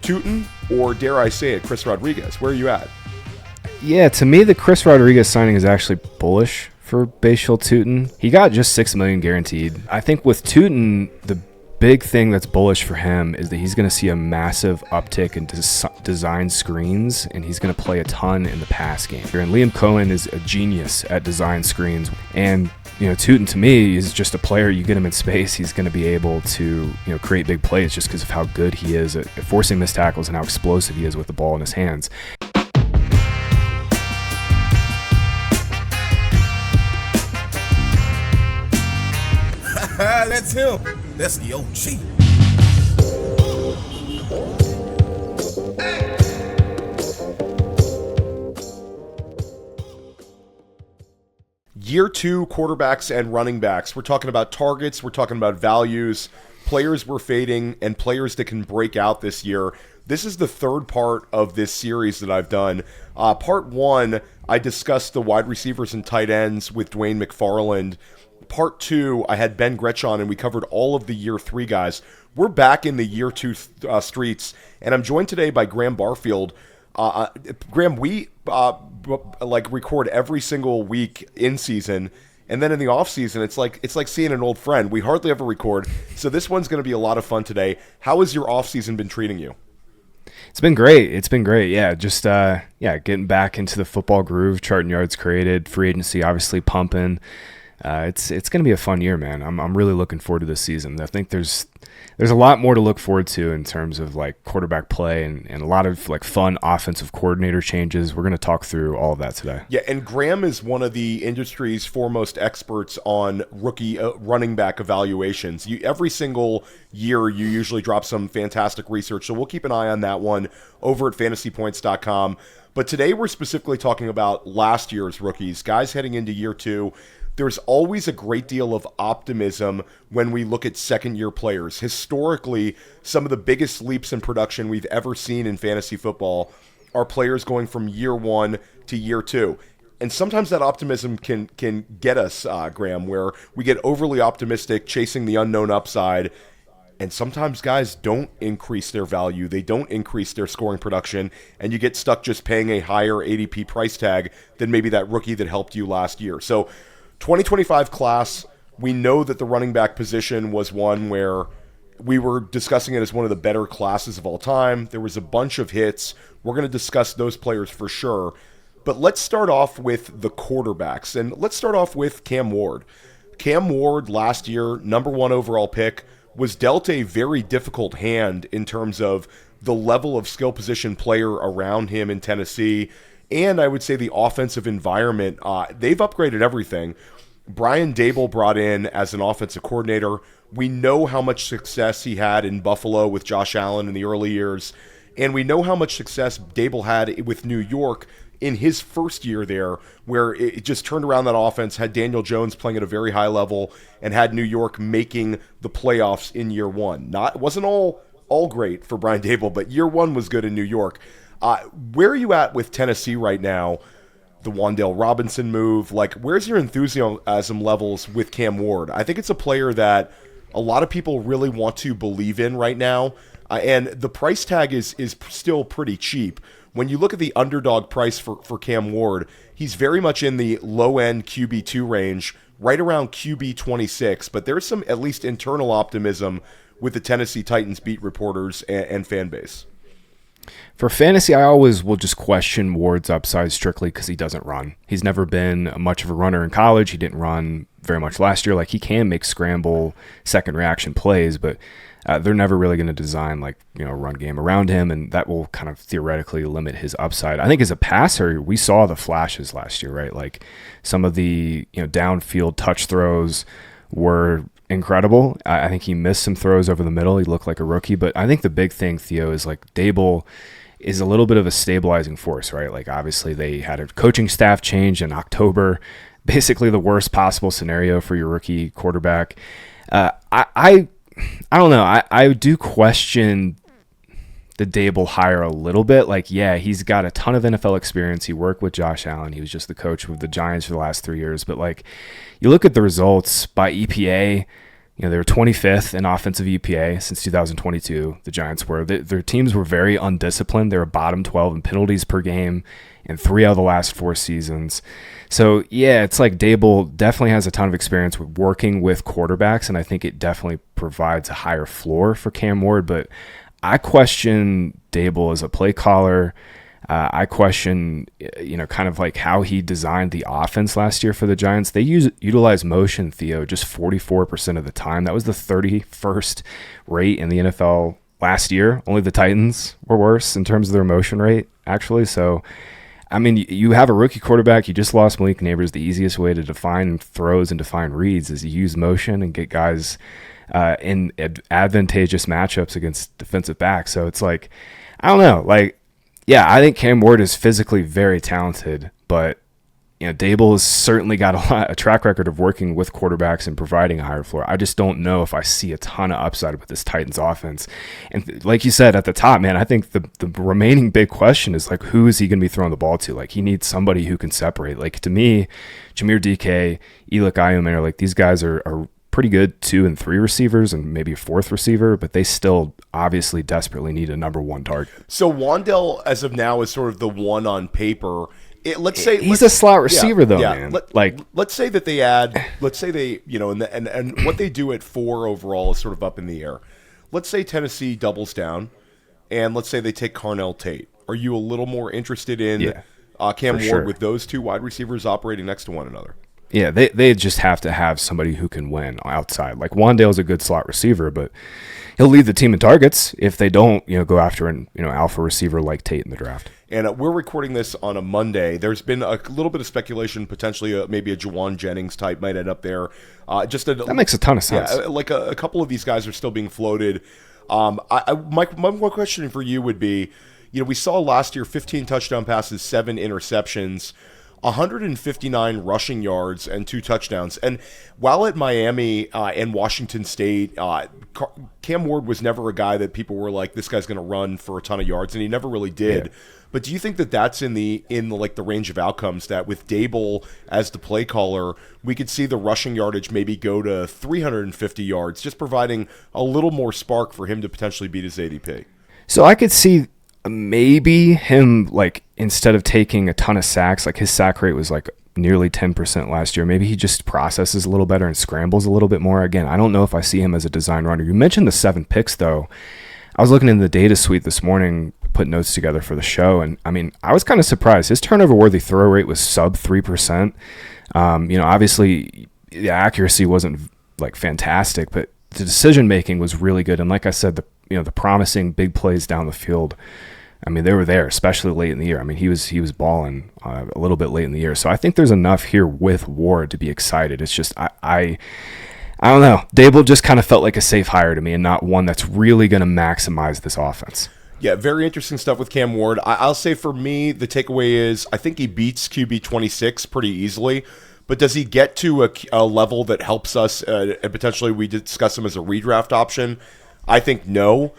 Tuten, or dare I say it, Chris Rodriguez? Where are you at? Yeah, to me, the Chris Rodriguez signing is actually bullish for Bhayshul Tuten. He got just $6 million guaranteed. I think with Tuten, the big thing that's bullish for him is that he's going to see a massive uptick in design screens, and he's going to play a ton in the pass game. And Liam Cohen is a genius at design screens, and Tuten to me is just a player. You get him in space, he's going to be able to create big plays just because of how good he is at forcing missed tackles and how explosive he is with the ball in his hands. That's him. That's the OG. Year 2 quarterbacks and running backs. We're talking about targets. We're talking about values. Players we're fading and players that can break out this year. This is the third part of this series that I've done. Part 1, I discussed the wide receivers and tight ends with Dwayne McFarland. Part 2, I had Ben Gretsch on, and we covered all of the Year 3 guys. We're back in the Year 2 streets, and I'm joined today by Graham Barfield. Graham, we record every single week in season, and then in the off season, it's like seeing an old friend. We hardly ever record, so this one's going to be a lot of fun today. How has your off season been treating you? It's been great. Yeah, just getting back into the football groove, charting yards created, free agency obviously pumping. It's going to be a fun year, man. I'm really looking forward to this season. I think there's a lot more to look forward to in terms of quarterback play and a lot of fun offensive coordinator changes. We're going to talk through all of that today. Yeah, and Graham is one of the industry's foremost experts on rookie running back evaluations. Every single year you usually drop some fantastic research, so we'll keep an eye on that one over at fantasypoints.com. But today we're specifically talking about last year's rookies, guys heading into year 2. There's always a great deal of optimism when we look at second-year players. Historically, some of the biggest leaps in production we've ever seen in fantasy football are players going from year 1 to year 2. And sometimes that optimism can get us, Graham, where we get overly optimistic, chasing the unknown upside, and sometimes guys don't increase their value. They don't increase their scoring production, and you get stuck just paying a higher ADP price tag than maybe that rookie that helped you last year. So 2025 class, we know that the running back position was one where we were discussing it as one of the better classes of all time. There was a bunch of hits. We're going to discuss those players for sure. But let's start off with the quarterbacks, and let's start off with Cam Ward. Cam Ward last year, number 1 overall pick, was dealt a very difficult hand in terms of the level of skill position player around him in Tennessee. And I would say the offensive environment, they've upgraded everything. Brian Daboll brought in as an offensive coordinator. We know how much success he had in Buffalo with Josh Allen in the early years. And we know how much success Daboll had with New York in his first year there, where it just turned around that offense, had Daniel Jones playing at a very high level, and had New York making the playoffs in year 1. It wasn't all great for Brian Daboll, but year 1 was good in New York. Where are you at with Tennessee right now? The Wan'Dale Robinson move, where's your enthusiasm levels with Cam Ward? I think it's a player that a lot of people really want to believe in right now, and the price tag is still pretty cheap. When you look at the underdog price for Cam Ward, he's very much in the low-end QB2 range, right around QB 26, but there's some at least internal optimism with the Tennessee Titans beat reporters and fan base. For fantasy, I always will just question Ward's upside strictly because he doesn't run. He's never been much of a runner in college. He didn't run very much last year. He can make scramble second reaction plays, but they're never really going to design a run game around him, and that will kind of theoretically limit his upside. I think as a passer, we saw the flashes last year, right? Some of the downfield touch throws were incredible. I think he missed some throws over the middle. He looked like a rookie, but I think the big thing, Theo, is Daboll is a little bit of a stabilizing force, right? Obviously they had a coaching staff change in October, basically the worst possible scenario for your rookie quarterback. I don't know. I do question the Daboll hire a little bit. He's got a ton of NFL experience. He worked with Josh Allen. He was just the coach with the Giants for the last 3 years. But you look at the results by EPA, They were 25th in offensive EPA since 2022. The Giants were. Their teams were very undisciplined. They were bottom 12 in penalties per game in 3 out of the last 4 seasons. So, yeah, it's like Dable definitely has a ton of experience with working with quarterbacks, and I think it definitely provides a higher floor for Cam Ward. But I question Dable as a play caller. I question, kind of like how he designed the offense last year for the Giants. They utilize motion, Theo, just 44% of the time. That was the 31st rate in the NFL last year. Only the Titans were worse in terms of their motion rate, actually. So, I mean, you have a rookie quarterback. You just lost Malik Neighbors. The easiest way to define throws and define reads is you use motion and get guys in advantageous matchups against defensive backs. So it's like, I don't know, like, yeah, I think Cam Ward is physically very talented, but Dable has certainly got a track record of working with quarterbacks and providing a higher floor. I just don't know if I see a ton of upside with this Titans offense. And like you said at the top, man, I think the remaining big question is like, who is he going to be throwing the ball to? Like, he needs somebody who can separate. Like, to me, Jameer DK, Elik Ayuman, like, these guys are pretty good 2 and 3 receivers and maybe a 4th receiver, but they still obviously desperately need a number 1 target. So Wan'Dale, as of now, is sort of the one on paper. Let's say he's a slot receiver, though, man. Let's say that they add. Let's say they, and what they do at 4 overall is sort of up in the air. Let's say Tennessee doubles down, and let's say they take Carnell Tate. Are you a little more interested in Cam Ward with those 2 wide receivers operating next to one another? Yeah, they just have to have somebody who can win outside. Like, Wan'Dale's a good slot receiver, but he'll lead the team in targets if they don't, go after an alpha receiver like Tate in the draft. And we're recording this on a Monday. There's been a little bit of speculation, potentially maybe a Juwan Jennings type might end up there. That makes a ton of sense. Yeah, like a couple of these guys are still being floated. My one question for you would be, we saw last year 15 touchdown passes, 7 interceptions, 159 rushing yards, and 2 touchdowns. And while at Miami and Washington State, Cam Ward was never a guy that people were like, this guy's going to run for a ton of yards, and he never really did. Yeah. But do you think that that's in the range of outcomes that with Dable as the play caller, we could see the rushing yardage maybe go to 350 yards, just providing a little more spark for him to potentially beat his ADP? So I could see maybe him, like, instead of taking a ton of sacks, like his sack rate was like nearly 10% last year. Maybe he just processes a little better and scrambles a little bit more. Again, I don't know if I see him as a design runner. You mentioned the 7 picks, though. I was looking in the data suite this morning, put notes together for the show, and I mean, I was kind of surprised. His turnover-worthy throw rate was sub 3%. Obviously the accuracy wasn't like fantastic, but the decision-making was really good. And like I said, the promising big plays down the field, I mean, they were there, especially late in the year. I mean, he was balling a little bit late in the year. So I think there's enough here with Ward to be excited. It's just I don't know. Dable just kind of felt like a safe hire to me and not one that's really going to maximize this offense. Yeah, very interesting stuff with Cam Ward. I'll say for me, the takeaway is I think he beats QB 26 pretty easily. But does he get to a level that helps us and potentially we discuss him as a redraft option? I think no.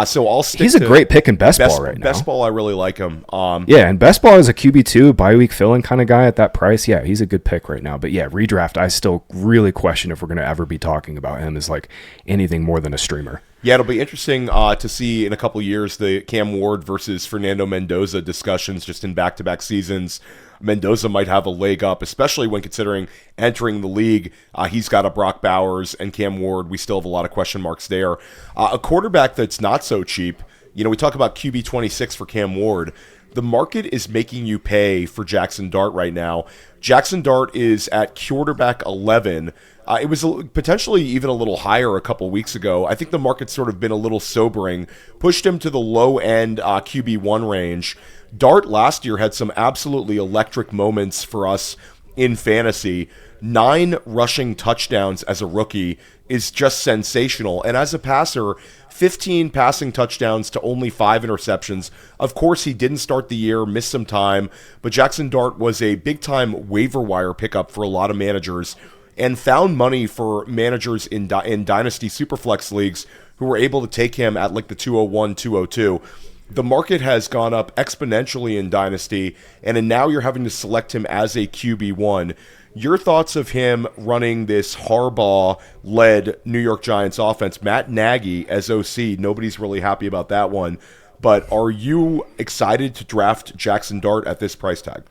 So I'll stick He's a great pick in best ball right now. Best ball, I really like him. Yeah, and best ball is a QB2, bye-week fill-in kind of guy at that price. Yeah, he's a good pick right now. But yeah, redraft, I still really question if we're going to ever be talking about him as like anything more than a streamer. Yeah, it'll be interesting to see in a couple of years the Cam Ward versus Fernando Mendoza discussions just in back-to-back seasons. Mendoza might have a leg up, especially when considering entering the league. He's got a Brock Bowers and Cam Ward. We still have a lot of question marks there. A quarterback that's not so cheap, we talk about QB 26 for Cam Ward. The market is making you pay for Jaxson Dart right now. Jaxson Dart is at quarterback 11. It was potentially even a little higher a couple weeks ago. I think the market's sort of been a little sobering, pushed him to the low-end QB1 range. Dart last year had some absolutely electric moments for us in fantasy. 9 rushing touchdowns as a rookie is just sensational. And as a passer, 15 passing touchdowns to only 5 interceptions. Of course, he didn't start the year, missed some time, but Jaxson Dart was a big-time waiver wire pickup for a lot of managers and found money for managers in Dynasty Superflex leagues who were able to take him at like the 201, 202. The market has gone up exponentially in Dynasty, and now you're having to select him as a QB1. Your thoughts of him running this Harbaugh-led New York Giants offense? Matt Nagy as OC, nobody's really happy about that one. But are you excited to draft Jaxson Dart at this price tag?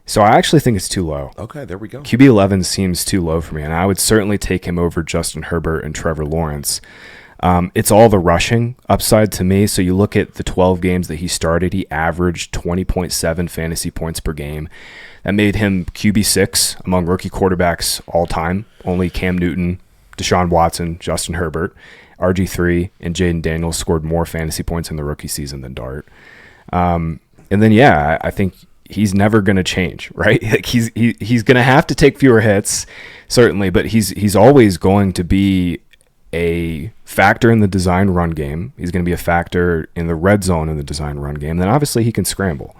So I actually think it's too low. Okay, there we go. QB 11 seems too low for me, and I would certainly take him over Justin Herbert and Trevor Lawrence. It's all the rushing upside to me. So you look at the 12 games that he started, he averaged 20.7 fantasy points per game. That made him QB6 among rookie quarterbacks all time. Only Cam Newton, Deshaun Watson, Justin Herbert, RG3, and Jaden Daniels scored more fantasy points in the rookie season than Dart. And then, I think he's never going to change, right? Like he's going to have to take fewer hits, certainly, but he's always going to be a factor in the design run game. He's going to be a factor in the red zone in the design run game. Then obviously he can scramble.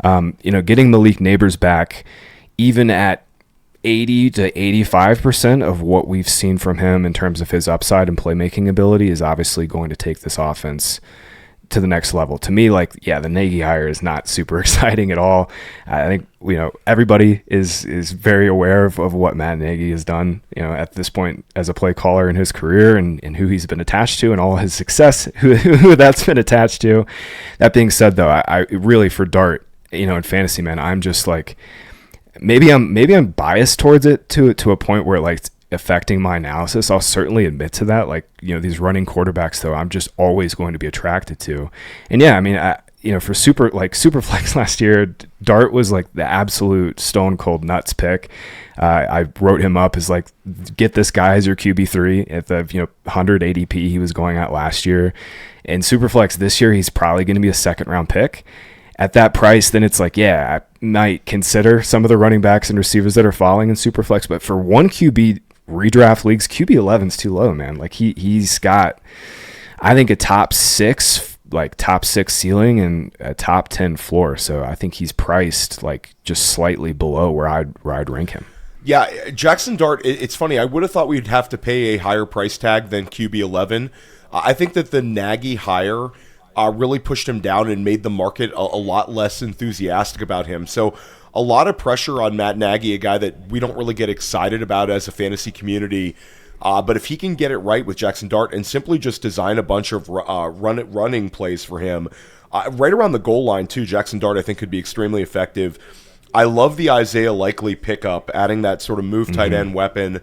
Getting Malik Neighbors back, even at 80 to 85% of what we've seen from him in terms of his upside and playmaking ability is obviously going to take this offense to the next level. To me, the Nagy hire is not super exciting at all. I think, everybody is very aware of what Matt Nagy has done, at this point as a play caller in his career and who he's been attached to and all his success, who that's been attached to. That being said, though, I really, for Dart, in fantasy, man, I'm just like, maybe I'm biased towards it to a point where it's affecting my analysis. I'll certainly admit to that. These running quarterbacks, though, I'm just always going to be attracted to. And for Superflex last year, Dart was the absolute stone cold nuts pick. I wrote him up as get this guy as your QB3 at the 100 ADP he was going at last year. And Superflex this year, he's probably going to be a second round pick. At that price, then it's I might consider some of the running backs and receivers that are falling in Superflex. But for one QB redraft leagues, QB 11 is too low, man. He's got, I think, a top six ceiling and a top 10 floor. So I think he's priced just slightly below where I'd rank him. Yeah, Jaxson Dart, it's funny. I would have thought we'd have to pay a higher price tag than QB 11. I think that the Nagy hire really pushed him down and made the market a lot less enthusiastic about him. So a lot of pressure on Matt Nagy, a guy that we don't really get excited about as a fantasy community. But if he can get it right with Jaxson Dart and simply just design a bunch of running plays for him, right around the goal line too, Jaxson Dart I think could be extremely effective. I love the Isaiah Likely pickup, adding that sort of move tight end weapon.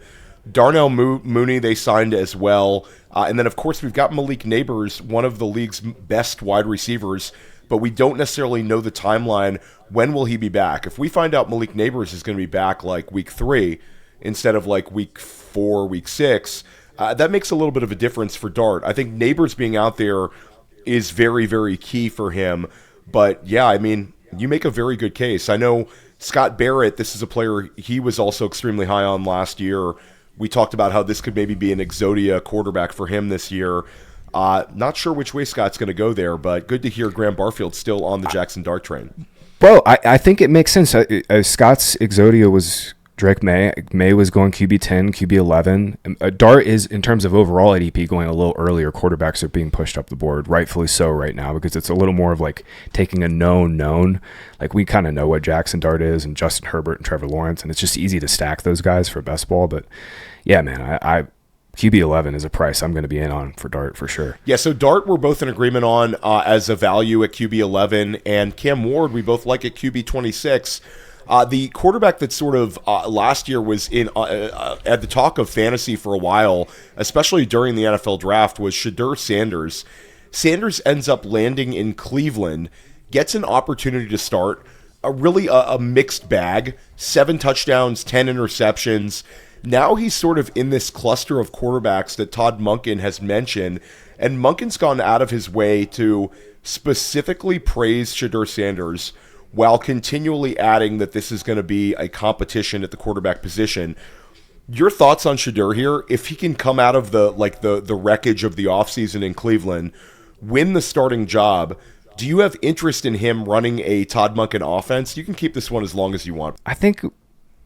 Darnell Mooney they signed as well. And then, of course, we've got Malik Neighbors, one of the league's best wide receivers, but we don't necessarily know the timeline. When will he be back? If we find out Malik Neighbors is going to be back week 3 instead of week 4, week 6, that makes a little bit of a difference for Dart. I think Neighbors being out there is very, very key for him. But, you make a very good case. I know Scott Barrett, this is a player he was also extremely high on last year. We talked about how this could maybe be an Exodia quarterback for him this year. Not sure which way Scott's going to go there, but good to hear Graham Barfield's still on the Jaxson Dart train. Bro, I think it makes sense. Scott's Exodia was Drake May. May was going QB 10, QB 11. Dart is, in terms of overall ADP, going a little earlier. Quarterbacks are being pushed up the board, rightfully so right now, because it's a little more of taking a known. We kind of know what Jaxson Dart is and Justin Herbert and Trevor Lawrence, and it's just easy to stack those guys for best ball. But yeah, man, I QB 11 is a price I'm going to be in on for Dart for sure. Yeah, so Dart we're both in agreement on as a value at QB 11, and Cam Ward we both like at QB 26. The quarterback that sort of last year was in at the talk of fantasy for a while, especially during the NFL draft, was Shedeur Sanders. Sanders ends up landing in Cleveland, gets an opportunity to start, a mixed bag, 7 touchdowns, 10 interceptions. Now he's sort of in this cluster of quarterbacks that Todd Monken has mentioned, and Monken's gone out of his way to specifically praise Shedeur Sanders while continually adding that this is going to be a competition at the quarterback position. Your thoughts on Shedeur here? If he can come out of the wreckage of the offseason in Cleveland, win the starting job, do you have interest in him running a Todd Monken offense? You can keep this one as long as you want. I think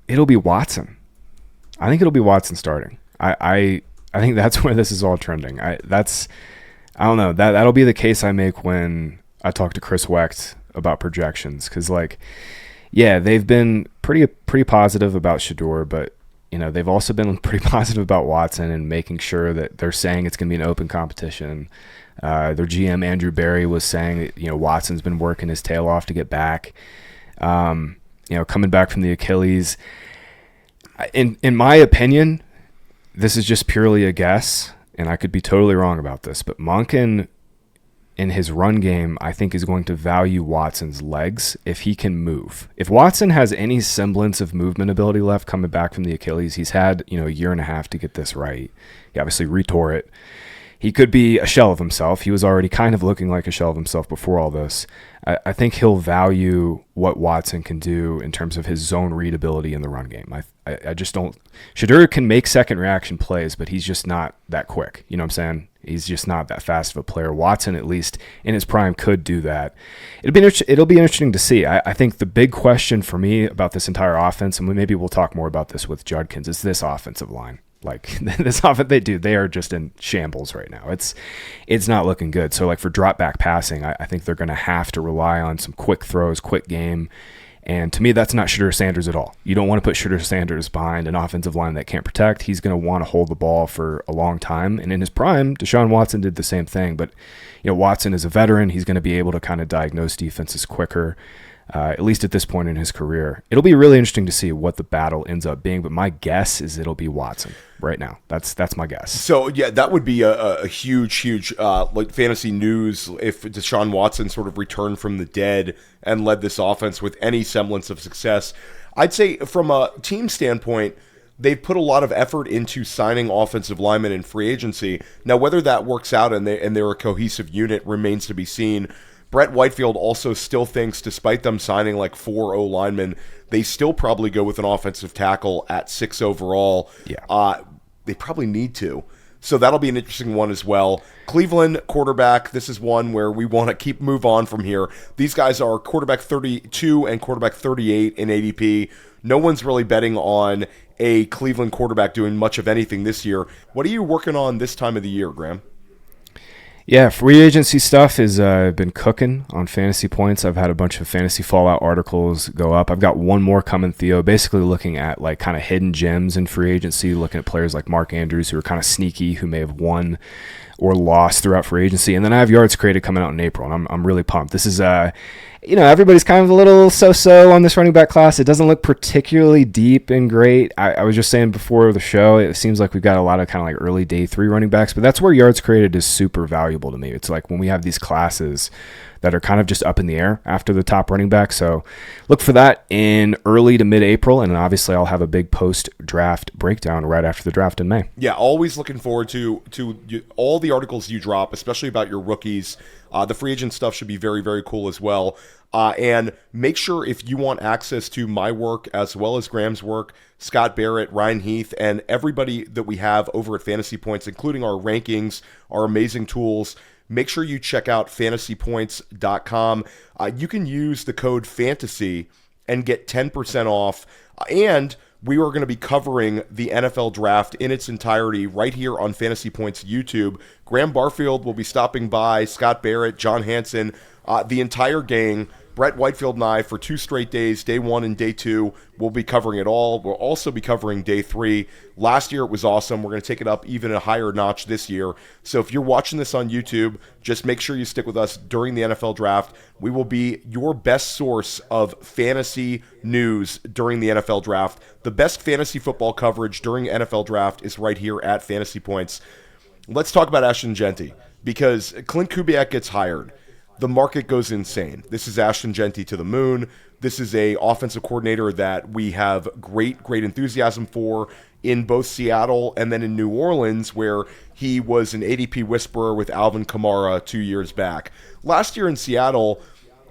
it'll be Watson. I think it'll be Watson starting. I think that's where this is all trending. I don't know. That'll be the case I make when I talk to Chris Wecht about projections, because Yeah, they've been pretty positive about Shedeur, but they've also been pretty positive about Watson and making sure that they're saying it's going to be an open competition. Their GM Andrew Berry was saying that Watson's been working his tail off to get back. Coming back from the Achilles. In my opinion, this is just purely a guess, and I could be totally wrong about this, but Monken in his run game, I think, is going to value Watson's legs if he can move. If Watson has any semblance of movement ability left coming back from the Achilles, he's had a year and a half to get this right. He obviously retore it. He could be a shell of himself. He was already kind of looking like a shell of himself before all this. I think he'll value what Watson can do in terms of his zone read ability in the run game. I just don't. Shedeur can make second reaction plays, but he's just not that quick. You know what I'm saying? He's just not that fast of a player. Watson, at least in his prime, could do that. It'll be interesting to see. I think the big question for me about this entire offense, and maybe we'll talk more about this with Judkins, is this offensive line. Like this offense, they are just in shambles right now. It's not looking good. So like for drop back passing, I think they're going to have to rely on some quick throws, quick game. And to me, that's not Shedeur Sanders at all. You don't want to put Shedeur Sanders behind an offensive line that can't protect. He's going to want to hold the ball for a long time. And in his prime, Deshaun Watson did the same thing. But Watson is a veteran. He's going to be able to kind of diagnose defenses quicker. At least at this point in his career. It'll be really interesting to see what the battle ends up being, but my guess is it'll be Watson right now. That's my guess. So, yeah, that would be a huge like fantasy news if Deshaun Watson sort of returned from the dead and led this offense with any semblance of success. I'd say from a team standpoint, they've put a lot of effort into signing offensive linemen in free agency. Now, whether that works out and they're a cohesive unit remains to be seen. Brett Whitefield also still thinks, despite them signing like 4 O-linemen, they still probably go with an offensive tackle at 6 overall. Yeah. They probably need to. So that'll be an interesting one as well. Cleveland quarterback, this is one where we want to move on from here. These guys are quarterback 32 and quarterback 38 in ADP. No one's really betting on a Cleveland quarterback doing much of anything this year. What are you working on this time of the year, Graham? Yeah, free agency stuff has been cooking on Fantasy Points. I've had a bunch of Fantasy Fallout articles go up. I've got one more coming, Theo, basically looking at like kind of hidden gems in free agency, looking at players like Mark Andrews who are kind of sneaky, who may have won or lost throughout free agency. And then I have yards created coming out in April, and I'm really pumped. This is everybody's kind of a little so-so on this running back class. It doesn't look particularly deep and great. I was just saying before the show, it seems like we've got a lot of kind of like early day 3 running backs, but that's where yards created is super valuable to me. It's like when we have these classes that are kind of just up in the air after the top running back. So look for that in early to mid-April, and obviously I'll have a big post-draft breakdown right after the draft in May. Yeah, always looking forward to all the articles you drop, especially about your rookies. The free agent stuff should be very, very cool as well. And make sure if you want access to my work as well as Graham's work, Scott Barrett, Ryan Heath, and everybody that we have over at Fantasy Points, including our rankings, our amazing tools, make sure you check out fantasypoints.com. You can use the code FANTASY and get 10% off. And we are going to be covering the NFL draft in its entirety right here on Fantasy Points YouTube. Graham Barfield will be stopping by, Scott Barrett, John Hansen, the entire gang. Brett Whitefield and I, for 2 straight days, day 1 and day 2, we'll be covering it all. We'll also be covering day 3. Last year it was awesome. We're going to take it up even a higher notch this year. So if you're watching this on YouTube, just make sure you stick with us during the NFL draft. We will be your best source of fantasy news during the NFL draft. The best fantasy football coverage during NFL draft is right here at Fantasy Points. Let's talk about Ashton Jeanty, because Clint Kubiak gets hired. The market goes insane. This is Ashton Jeanty to the moon. This is a offensive coordinator that we have great enthusiasm for in both Seattle and then in New Orleans, where he was an ADP whisperer with Alvin Kamara 2 years back. Last year in Seattle,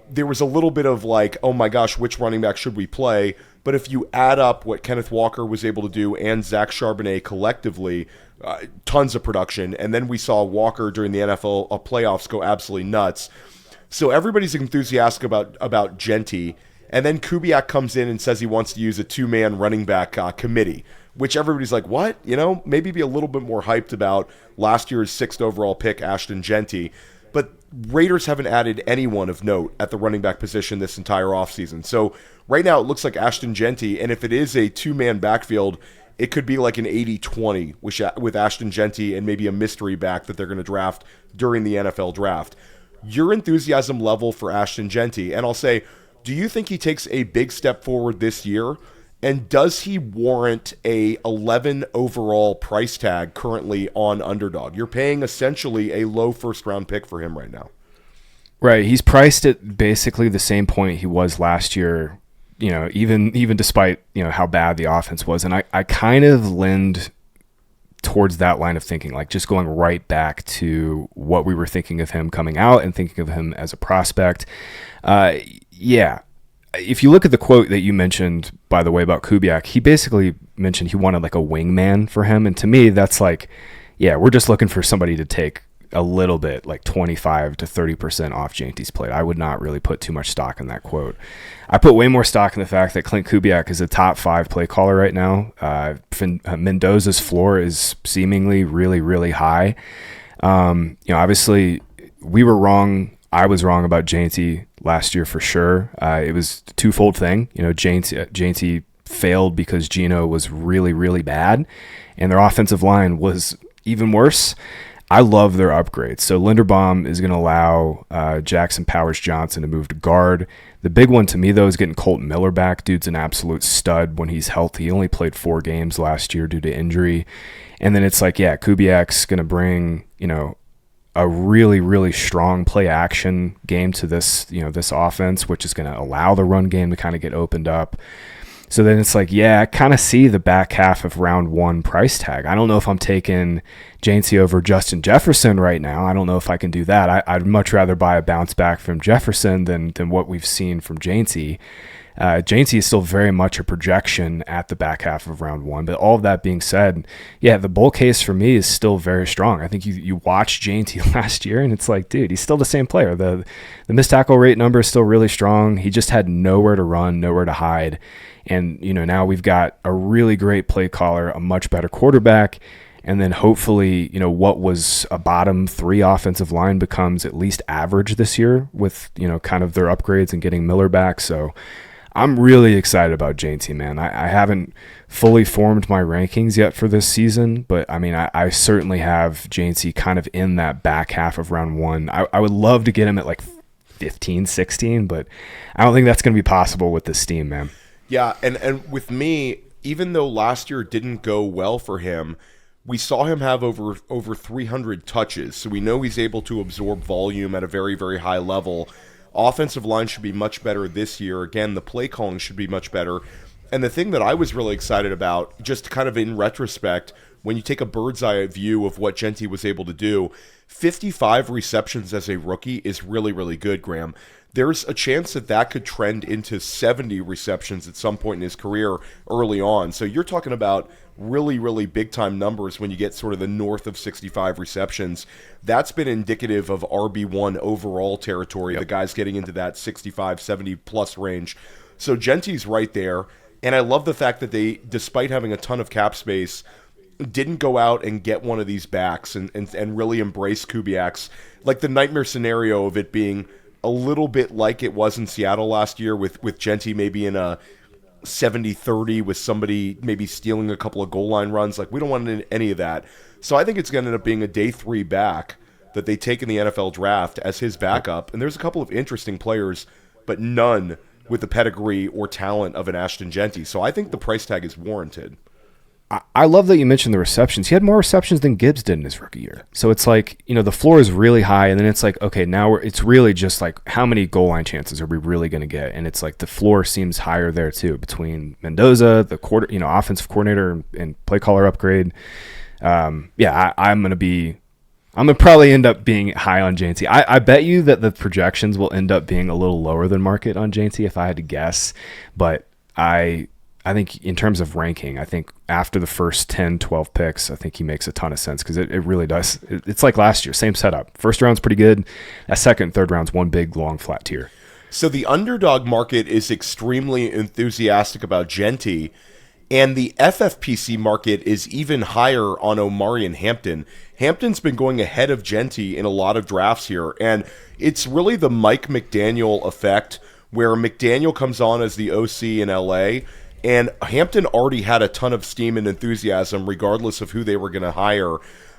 there was a little bit of like, oh my gosh, which running back should we play? But if you add up what Kenneth Walker was able to do and Zach Charbonnet collectively, tons of production. And then we saw Walker during the NFL playoffs go absolutely nuts. So everybody's enthusiastic about Jeanty, and then Kubiak comes in and says he wants to use a 2-man running back committee, which everybody's like, what? Maybe be a little bit more hyped about last year's 6th overall pick, Ashton Jeanty. but Raiders haven't added anyone of note at the running back position this entire offseason. So right now it looks like Ashton Jeanty, and if it is a two-man backfield, it could be like an 80-20 with Ashton Jeanty and maybe a mystery back that they're going to draft during the NFL draft. Your enthusiasm level for Ashton Jeanty, and I'll say, do you think he takes a big step forward this year? And does he warrant a 11 overall price tag currently on Underdog? You're paying essentially a low first-round pick for him right now. Right. He's priced at basically the same point he was last year, even despite, how bad the offense was. And I kind of lend towards that line of thinking, like just going right back to what we were thinking of him coming out and thinking of him as a prospect. Yeah. If you look at the quote that you mentioned, by the way, about Kubiak, he basically mentioned he wanted like a wingman for him. And to me, that's like, yeah, we're just looking for somebody to take a little bit, like 25 to 30% off Jeanty's plate. I would not really put too much stock in that quote. I put way more stock in the fact that Clint Kubiak is a top 5 play caller right now. Mendoza's floor is seemingly really, really high. Obviously we were wrong. I was wrong about Jeanty last year for sure. It was a twofold thing. Jeanty failed because Geno was really, really bad, and their offensive line was even worse. I love their upgrades. So Linderbaum is going to allow Jackson Powers-Johnson to move to guard. The big one to me, though, is getting Colton Miller back. Dude's an absolute stud when he's healthy. He only played 4 games last year due to injury. And then it's like, yeah, Kubiak's going to bring, a really, really strong play action game to this offense, which is going to allow the run game to kind of get opened up. So then it's like, yeah, I kind of see the back half of round 1 price tag. I don't know if I'm taking Jeanty over Justin Jefferson right now. I don't know if I can do that. I'd much rather buy a bounce back from Jefferson than what we've seen from Jeanty. Jeanty is still very much a projection at the back half of round 1. But all of that being said, yeah, the bull case for me is still very strong. I think you watched Jeanty last year, and it's like, dude, he's still the same player. The missed tackle rate number is still really strong. He just had nowhere to run, nowhere to hide. And, now we've got a really great play caller, a much better quarterback, and then hopefully, what was a bottom 3 offensive line becomes at least average this year with, kind of their upgrades and getting Miller back. So I'm really excited about Jeanty, man. I haven't fully formed my rankings yet for this season, but I certainly have Jeanty kind of in that back half of round 1. I would love to get him at like 15, 16, but I don't think that's going to be possible with this team, man. Yeah, and with me, even though last year didn't go well for him, we saw him have over 300 touches, so we know he's able to absorb volume at a very, very high level. Offensive line should be much better this year. Again, the play calling should be much better. And the thing that I was really excited about, just kind of in retrospect, when you take a bird's eye view of what Jeanty was able to do, 55 receptions as a rookie is really, really good, Graham. There's a chance that could trend into 70 receptions at some point in his career early on. So you're talking about really, really big-time numbers when you get sort of the north of 65 receptions. That's been indicative of RB1 overall territory. Yep. The guys getting into that 65, 70-plus range. So Jeanty's right there. And I love the fact that they, despite having a ton of cap space, didn't go out and get one of these backs and really embrace Kubiak's. Like the nightmare scenario of it being a little bit like it was in Seattle last year with Jeanty maybe in a 70-30 with somebody maybe stealing a couple of goal line runs. Like, we don't want any of that. So I think it's going to end up being a day 3 back that they take in the NFL draft as his backup. And there's a couple of interesting players, but none with the pedigree or talent of an Ashton Jeanty. So I think the price tag is warranted. I love that you mentioned the receptions. He had more receptions than Gibbs did in his rookie year. So it's like, the floor is really high, and then it's like, okay, now it's really just like, how many goal line chances are we really going to get? And it's like the floor seems higher there too, between Mendoza, the offensive coordinator, and play caller upgrade. I'm going to probably end up being high on Jeanty. I bet you that the projections will end up being a little lower than market on Jeanty if I had to guess, but I think in terms of ranking, I think after the first 10, 12 picks, I think he makes a ton of sense because it really does. It's like last year, same setup. First round's pretty good. That second and third round's one big, long, flat tier. So the underdog market is extremely enthusiastic about Jeanty. And the FFPC market is even higher on Omarion Hampton. Hampton's been going ahead of Jeanty in a lot of drafts here, and it's really the Mike McDaniel effect, where McDaniel comes on as the OC in LA, and Hampton already had a ton of steam and enthusiasm regardless of who they were going to hire.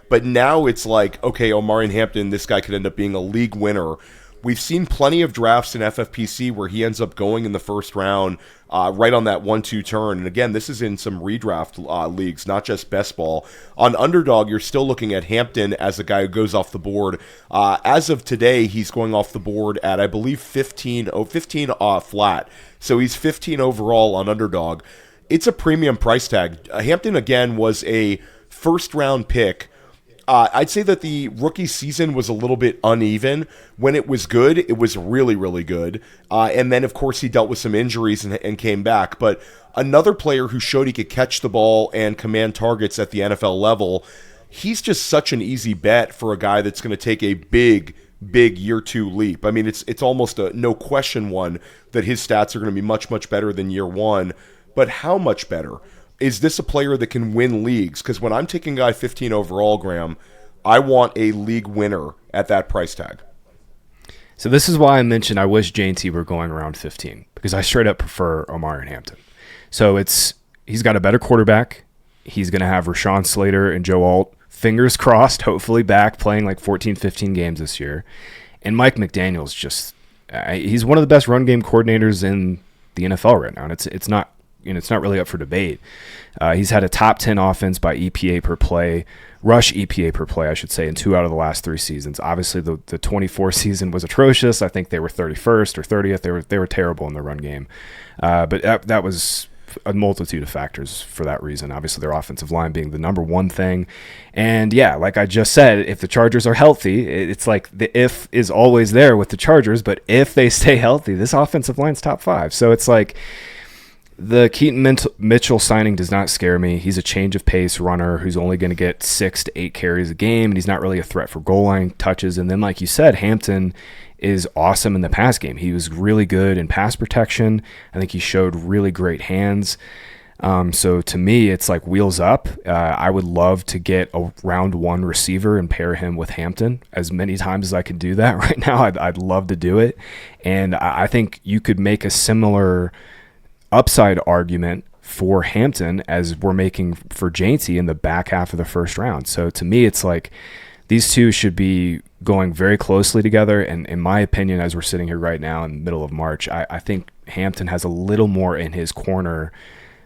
But now it's like, okay, Omarion Hampton, this guy could end up being a league winner. We've seen plenty of drafts in FFPC where he ends up going in the first round, right on that 1-2 turn. And again, this is in some redraft leagues, not just best ball. On Underdog, you're still looking at Hampton as a guy who goes off the board. As of today, he's going off the board at, I believe, 15 flat. So he's 15 overall on Underdog. It's a premium price tag. Hampton, again, was a first-round pick. I'd say that the rookie season was a little bit uneven. When it was good, it was really, really good. And then, of course, he dealt with some injuries and came back. But another player who showed he could catch the ball and command targets at the NFL level, he's just such an easy bet for a guy that's going to take a big year 2 leap. I mean, it's almost a no question one that his stats are going to be much, much better than year 1. But how much better? Is this a player that can win leagues? Because when I'm taking a guy 15 overall, Graham, I want a league winner at that price tag. So this is why I mentioned I wish Jeanty were going around 15, because I straight up prefer Omarion Hampton. So he's got a better quarterback. He's going to have Rashawn Slater and Joe Alt, fingers crossed, hopefully back playing like 14, 15 games this year. And Mike McDaniel's just he's one of the best run game coordinators in the NFL right now, and it's not really up for debate. He's had a top 10 offense by EPA per play, rush EPA per play, I should say, in 2 out of the last 3 seasons. Obviously, the 24 season was atrocious. I think they were 31st or 30th. They were terrible in the run game. But that was a multitude of factors for that reason. Obviously, their offensive line being the number one thing. And yeah, like I just said, if the Chargers are healthy, it's like the if is always there with the Chargers, but if they stay healthy, this offensive line's top 5. So it's like the Keaton Mitchell signing does not scare me. He's a change of pace runner who's only going to get 6 to 8 carries a game, and he's not really a threat for goal line touches. And then, like you said, Hampton is awesome in the pass game. He was really good in pass protection. I think he showed really great hands. So to me, it's like wheels up. I would love to get a round 1 receiver and pair him with Hampton as many times as I could do that right now. I'd love to do it. And I think you could make a similar upside argument for Hampton as we're making for Jeanty in the back half of the first round. So to me, it's like these two should be going very closely together. And in my opinion, as we're sitting here right now in the middle of March, I think Hampton has a little more in his corner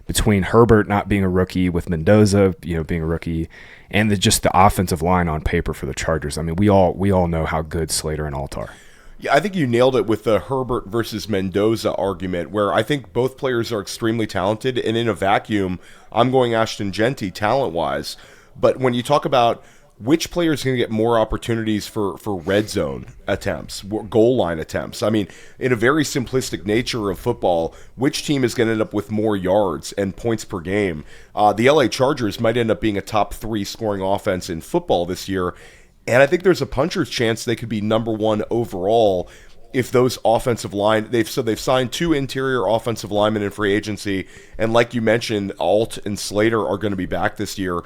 between Herbert not being a rookie, with Mendoza, being a rookie, and just the offensive line on paper for the Chargers. I mean, we all know how good Slater and Alt are. Yeah, I think you nailed it with the Herbert versus Mendoza argument, where I think both players are extremely talented, and in a vacuum, I'm going Ashton Jeanty talent-wise. But when you talk about which player is going to get more opportunities for red zone attempts, goal line attempts, I mean, in a very simplistic nature of football, which team is going to end up with more yards and points per game? The LA Chargers might end up being a top 3 scoring offense in football this year, and I think there's a puncher's chance they could be number 1 overall if those offensive line they've signed 2 interior offensive linemen in free agency, and like you mentioned, Alt and Slater are going to be back this year.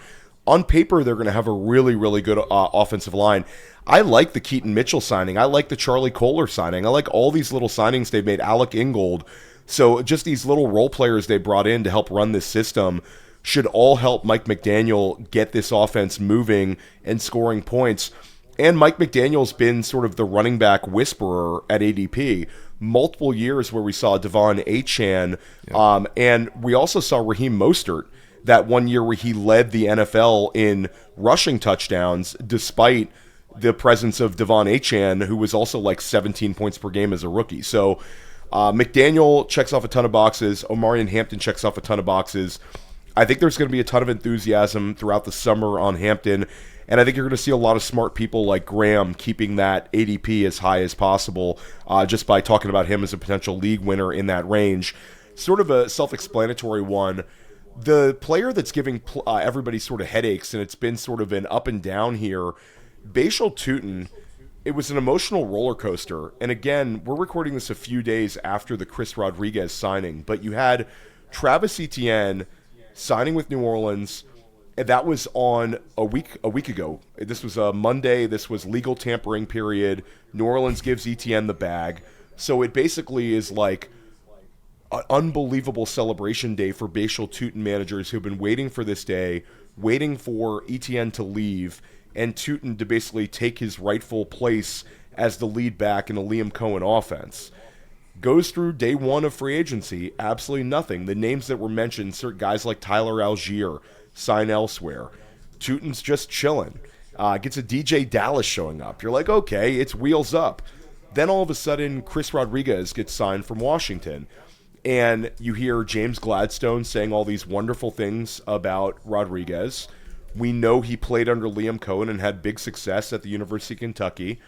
On paper, they're going to have a really, really good offensive line. I like the Keaton Mitchell signing. I like the Charlie Kohler signing. I like all these little signings they've made. Alec Ingold. So just these little role players they brought in to help run this system should all help Mike McDaniel get this offense moving and scoring points. And Mike McDaniel's been sort of the running back whisperer at ADP. Multiple years where we saw Devon Achane, and we also saw Raheem Mostert that one year where he led the NFL in rushing touchdowns despite the presence of Devon Achane, who was also like 17 points per game as a rookie. So McDaniel checks off a ton of boxes. Omarion Hampton checks off a ton of boxes. I think there's going to be a ton of enthusiasm throughout the summer on Hampton, and I think you're going to see a lot of smart people like Graham keeping that ADP as high as possible just by talking about him as a potential league winner in that range. Sort of a self-explanatory one. The player that's giving everybody sort of headaches, and it's been sort of an up and down here, Bhayshul Tuten, it was an emotional roller coaster. And again, we're recording this a few days after the Chris Rodriguez signing, but you had Travis Etienne signing with New Orleans. And that was on a week ago. This was a Monday. This was legal tampering period. New Orleans gives ETN the bag. So it basically is like an unbelievable celebration day for Bhayshul Tuten managers who've been waiting for this day, waiting for ETN to leave, and Tuten to basically take his rightful place as the lead back in a Liam Cohen offense. Goes through day one of free agency, absolutely nothing. The names that were mentioned, certain guys like Tyler Algier, sign elsewhere. Tuten's just chilling. Gets a DJ Dallas showing up. You're like, okay, it's wheels up. Then all of a sudden, Chris Rodriguez gets signed from Washington. And you hear James Gladstone saying all these wonderful things about Rodriguez. We know he played under Liam Cohen and had big success at the University of Kentucky.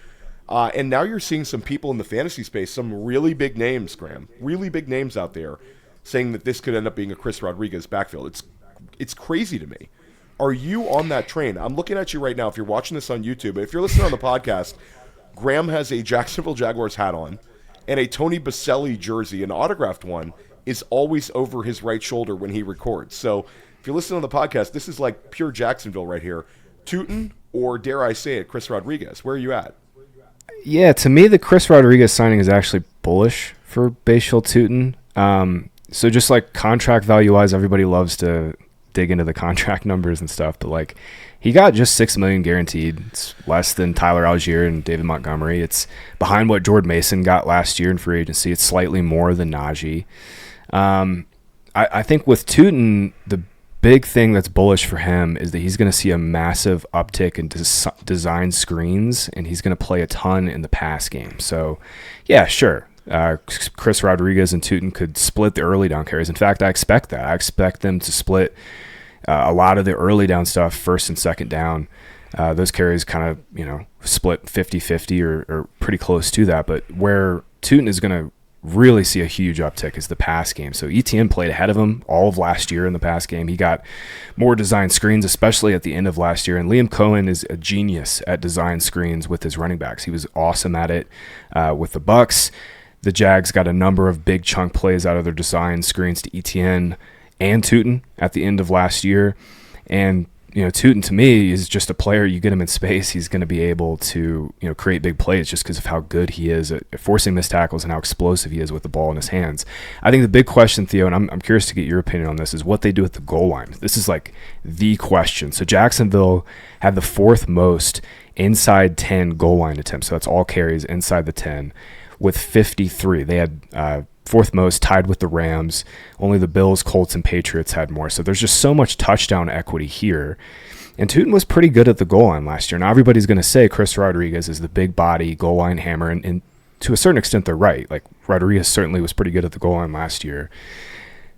And now you're seeing some people in the fantasy space, some really big names, Graham, really big names out there, saying that this could end up being a Chris Rodriguez backfield. It's crazy to me. Are you on that train? I'm looking at you right now. If you're watching this on YouTube, but if you're listening on the podcast, Graham has a Jacksonville Jaguars hat on and a Tony Baselli jersey, an autographed one, is always over his right shoulder when he records. So if you're listening on the podcast, this is like pure Jacksonville right here. Tuten, or dare I say it, Chris Rodriguez. Where are you at? Yeah, to me, the Chris Rodriguez signing is actually bullish for Bhayshul Tuten. So just like contract value-wise, everybody loves to dig into the contract numbers and stuff, but like he got just $6 million guaranteed. It's less than Tyler Algier and David Montgomery. It's behind what Jordan Mason got last year in free agency. It's slightly more than Najee. I think with Tuten, the big thing that's bullish for him is that he's going to see a massive uptick in design screens, and he's going to play a ton in the pass game. So, yeah, sure. Chris Rodriguez and Tuten could split the early down carries. In fact, I expect that. I expect them to split a lot of the early down stuff, first and second down. Those carries kind of, split 50-50 or pretty close to that. But where Tuten is going to really see a huge uptick is the pass game. So ETN played ahead of him all of last year in the pass game. He got more design screens, especially at the end of last year. And Liam Cohen is a genius at design screens with his running backs. He was awesome at it with the Bucs. The Jags got a number of big chunk plays out of their design screens to ETN and Tuten at the end of last year. And Tuten to me is just a player. You get him in space, he's going to be able to create big plays just because of how good he is at forcing missed tackles and how explosive he is with the ball in his hands. I think the big question, Theo, and I'm curious to get your opinion on this, is what they do at the goal line. This is like the question. So Jacksonville had the fourth most inside 10 goal line attempts. So that's all carries inside the 10 with 53. They had fourth most, tied with the Rams. Only the Bills, Colts, and Patriots had more. So there's just so much touchdown equity here. And Tuten was pretty good at the goal line last year. Now everybody's going to say Chris Rodriguez is the big body goal line hammer, and to a certain extent they're right. Like Rodriguez certainly was pretty good at the goal line last year.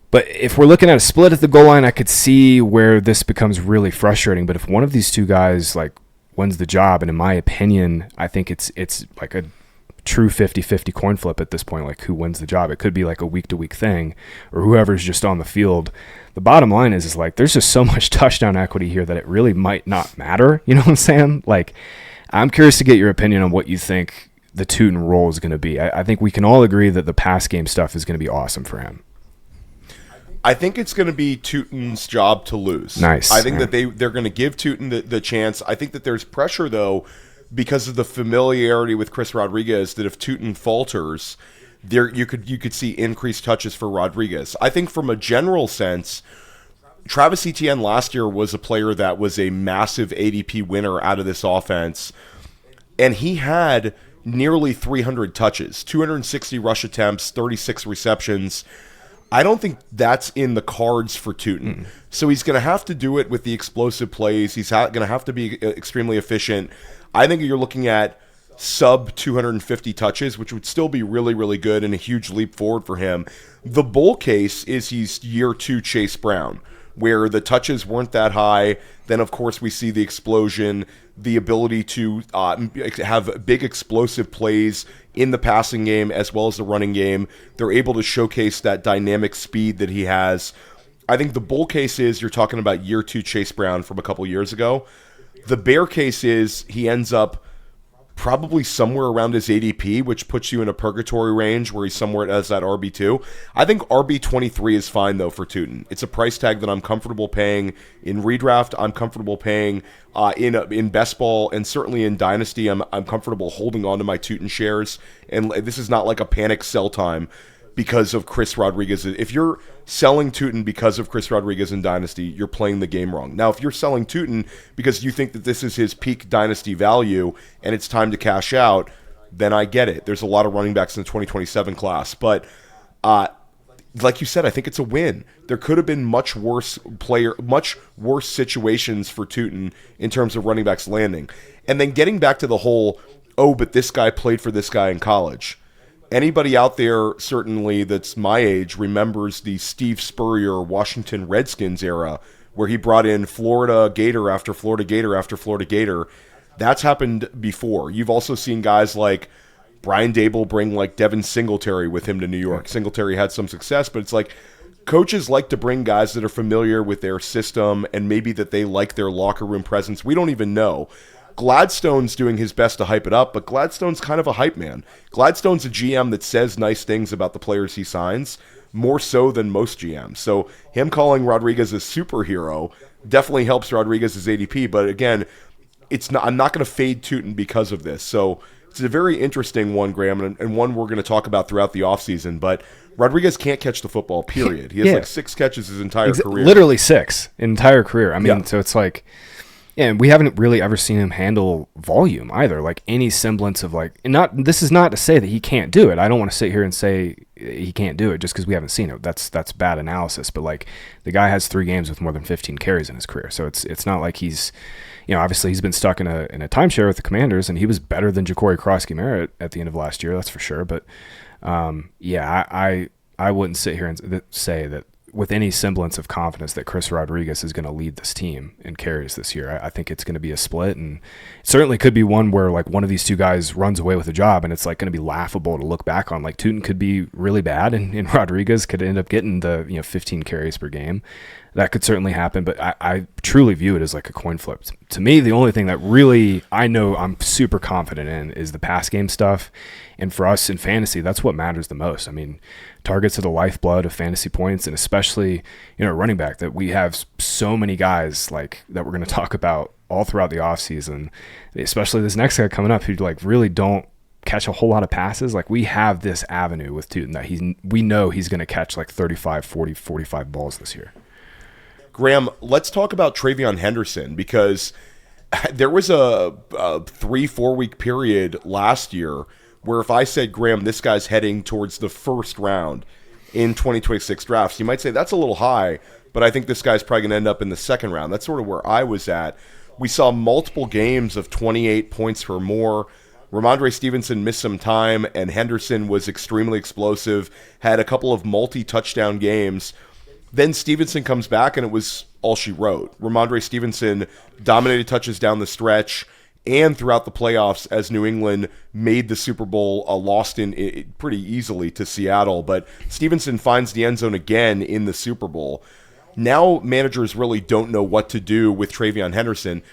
But if we're looking at a split at the goal line, I could see where this becomes really frustrating. But if one of these two guys wins the job, and in my opinion, I think it's like a true 50-50 coin flip at this point, like who wins the job. It could be like a week-to-week thing, or whoever's just on the field. The bottom line is like there's just so much touchdown equity here that it really might not matter. You know what I'm saying? Like, I'm curious to get your opinion on what you think the Tuten role is going to be. I think we can all agree that the pass game stuff is going to be awesome for him. I think it's going to be Tuten's job to lose. Nice. I think that they're going to give Tuten the chance. I think that there's pressure, though, because of the familiarity with Chris Rodriguez, that if Tuten falters, you could see increased touches for Rodriguez. I think from a general sense, Travis Etienne last year was a player that was a massive ADP winner out of this offense, and he had nearly 300 touches, 260 rush attempts, 36 receptions. I don't think that's in the cards for Tuten. So he's going to have to do it with the explosive plays. He's going to have to be extremely efficient. I think you're looking at sub 250 touches, which would still be really, really good and a huge leap forward for him. The bull case is he's year 2 Chase Brown, where the touches weren't that high. Then, of course, we see the explosion, the ability to have big explosive plays in the passing game as well as the running game. They're able to showcase that dynamic speed that he has. I think the bull case is you're talking about year 2 Chase Brown from a couple years ago. The bear case is he ends up probably somewhere around his ADP, which puts you in a purgatory range where he's somewhere as that RB2. I think RB23 is fine, though, for Tuten. It's a price tag that I'm comfortable paying in redraft. I'm comfortable paying in best ball, and certainly in dynasty. I'm comfortable holding on to my Tuten shares, and this is not like a panic sell time because of Chris Rodriguez. If you're selling Tuten because of Chris Rodriguez in Dynasty, you're playing the game wrong. Now, if you're selling Tuten because you think that this is his peak Dynasty value and it's time to cash out, then I get it. There's a lot of running backs in the 2027 class. But like you said, I think it's a win. There could have been much worse situations for Tuten in terms of running backs landing. And then getting back to the whole, but this guy played for this guy in college. Anybody out there, certainly that's my age, remembers the Steve Spurrier Washington Redskins era where he brought in Florida Gator after Florida Gator after Florida Gator. That's happened before. You've also seen guys like Brian Dable bring like Devin Singletary with him to New York. Singletary had some success, but it's like coaches like to bring guys that are familiar with their system and maybe that they like their locker room presence. We don't even know. Gladstone's doing his best to hype it up, but Gladstone's kind of a hype man. Gladstone's a GM that says nice things about the players he signs, more so than most GMs. So him calling Rodriguez a superhero definitely helps Rodriguez's ADP, but again, I'm not going to fade Tuten because of this. So it's a very interesting one, Graham, and one we're going to talk about throughout the offseason, but Rodriguez can't catch the football, period. He has like 6 catches his entire career. Literally 6 entire career. I mean, so it's like... And we haven't really ever seen him handle volume either, like any semblance of like, and not, this is not to say that he can't do it. I don't want to sit here and say he can't do it just because we haven't seen it. That's bad analysis. But like the guy has 3 games with more than 15 carries in his career. So it's not like he's, obviously he's been stuck in a timeshare with the Commanders, and he was better than Ja'Cory Krosky-Merritt at the end of last year. That's for sure. But I wouldn't sit here and say that with any semblance of confidence that Chris Rodriguez is going to lead this team in carries this year. I think it's going to be a split, and it certainly could be one where like one of these two guys runs away with a job, and it's like going to be laughable to look back on. Like Tuten could be really bad, and Rodriguez could end up getting the 15 carries per game. That could certainly happen, but I truly view it as like a coin flip. To me, the only thing that really I know I'm super confident in is the pass game stuff. And for us in fantasy, that's what matters the most. I mean, targets are the lifeblood of fantasy points, and especially, running back, that we have so many guys like that we're going to talk about all throughout the offseason, especially this next guy coming up who like really don't catch a whole lot of passes. Like we have this avenue with Tuten that we know he's going to catch like 35, 40, 45 balls this year. Graham, let's talk about TreVeyon Henderson, because there was a 3-4 week period last year where if I said, Graham, this guy's heading towards the first round in 2026 drafts, you might say that's a little high, but I think this guy's probably going to end up in the second round. That's sort of where I was at. We saw multiple games of 28 points or more. Ramondre Stevenson missed some time, and Henderson was extremely explosive, had a couple of multi-touchdown games. Then Stevenson comes back, and it was all she wrote. Ramondre Stevenson dominated touches down the stretch and throughout the playoffs as New England made the Super Bowl, lost in pretty easily to Seattle. But Stevenson finds the end zone again in the Super Bowl. Now managers really don't know what to do with TreVeyon Henderson.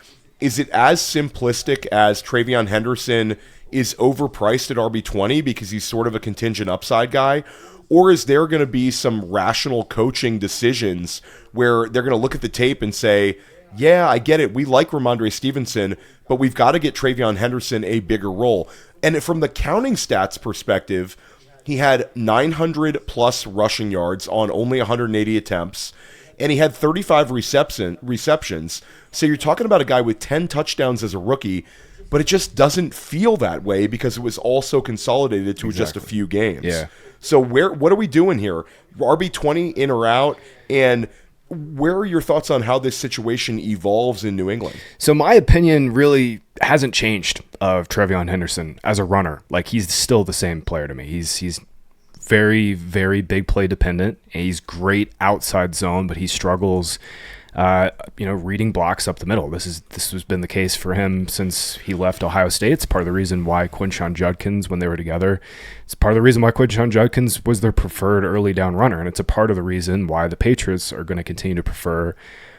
Is it as simplistic as TreVeyon Henderson is overpriced at RB20 because he's sort of a contingent upside guy? Or is there going to be some rational coaching decisions where they're going to look at the tape and say, yeah, I get it, we like Ramondre Stevenson, but we've got to get TreVeyon Henderson a bigger role. And from the counting stats perspective, he had 900-plus rushing yards on only 180 attempts, and he had 35 receptions. So you're talking about a guy with 10 touchdowns as a rookie, but it just doesn't feel that way because it was all so consolidated to just a few games. Yeah. So what are we doing here? RB20 in or out? And where are your thoughts on how this situation evolves in New England? So my opinion really hasn't changed of TreVeyon Henderson as a runner. Like he's still the same player to me. He's very, very big play dependent. He's great outside zone, but he struggles reading blocks up the middle. This has been the case for him since he left Ohio State. It's part of the reason why Quinshon Judkins, when they were together, it's part of the reason why Quinshon Judkins was their preferred early down runner, and it's a part of the reason why the Patriots are going to continue to prefer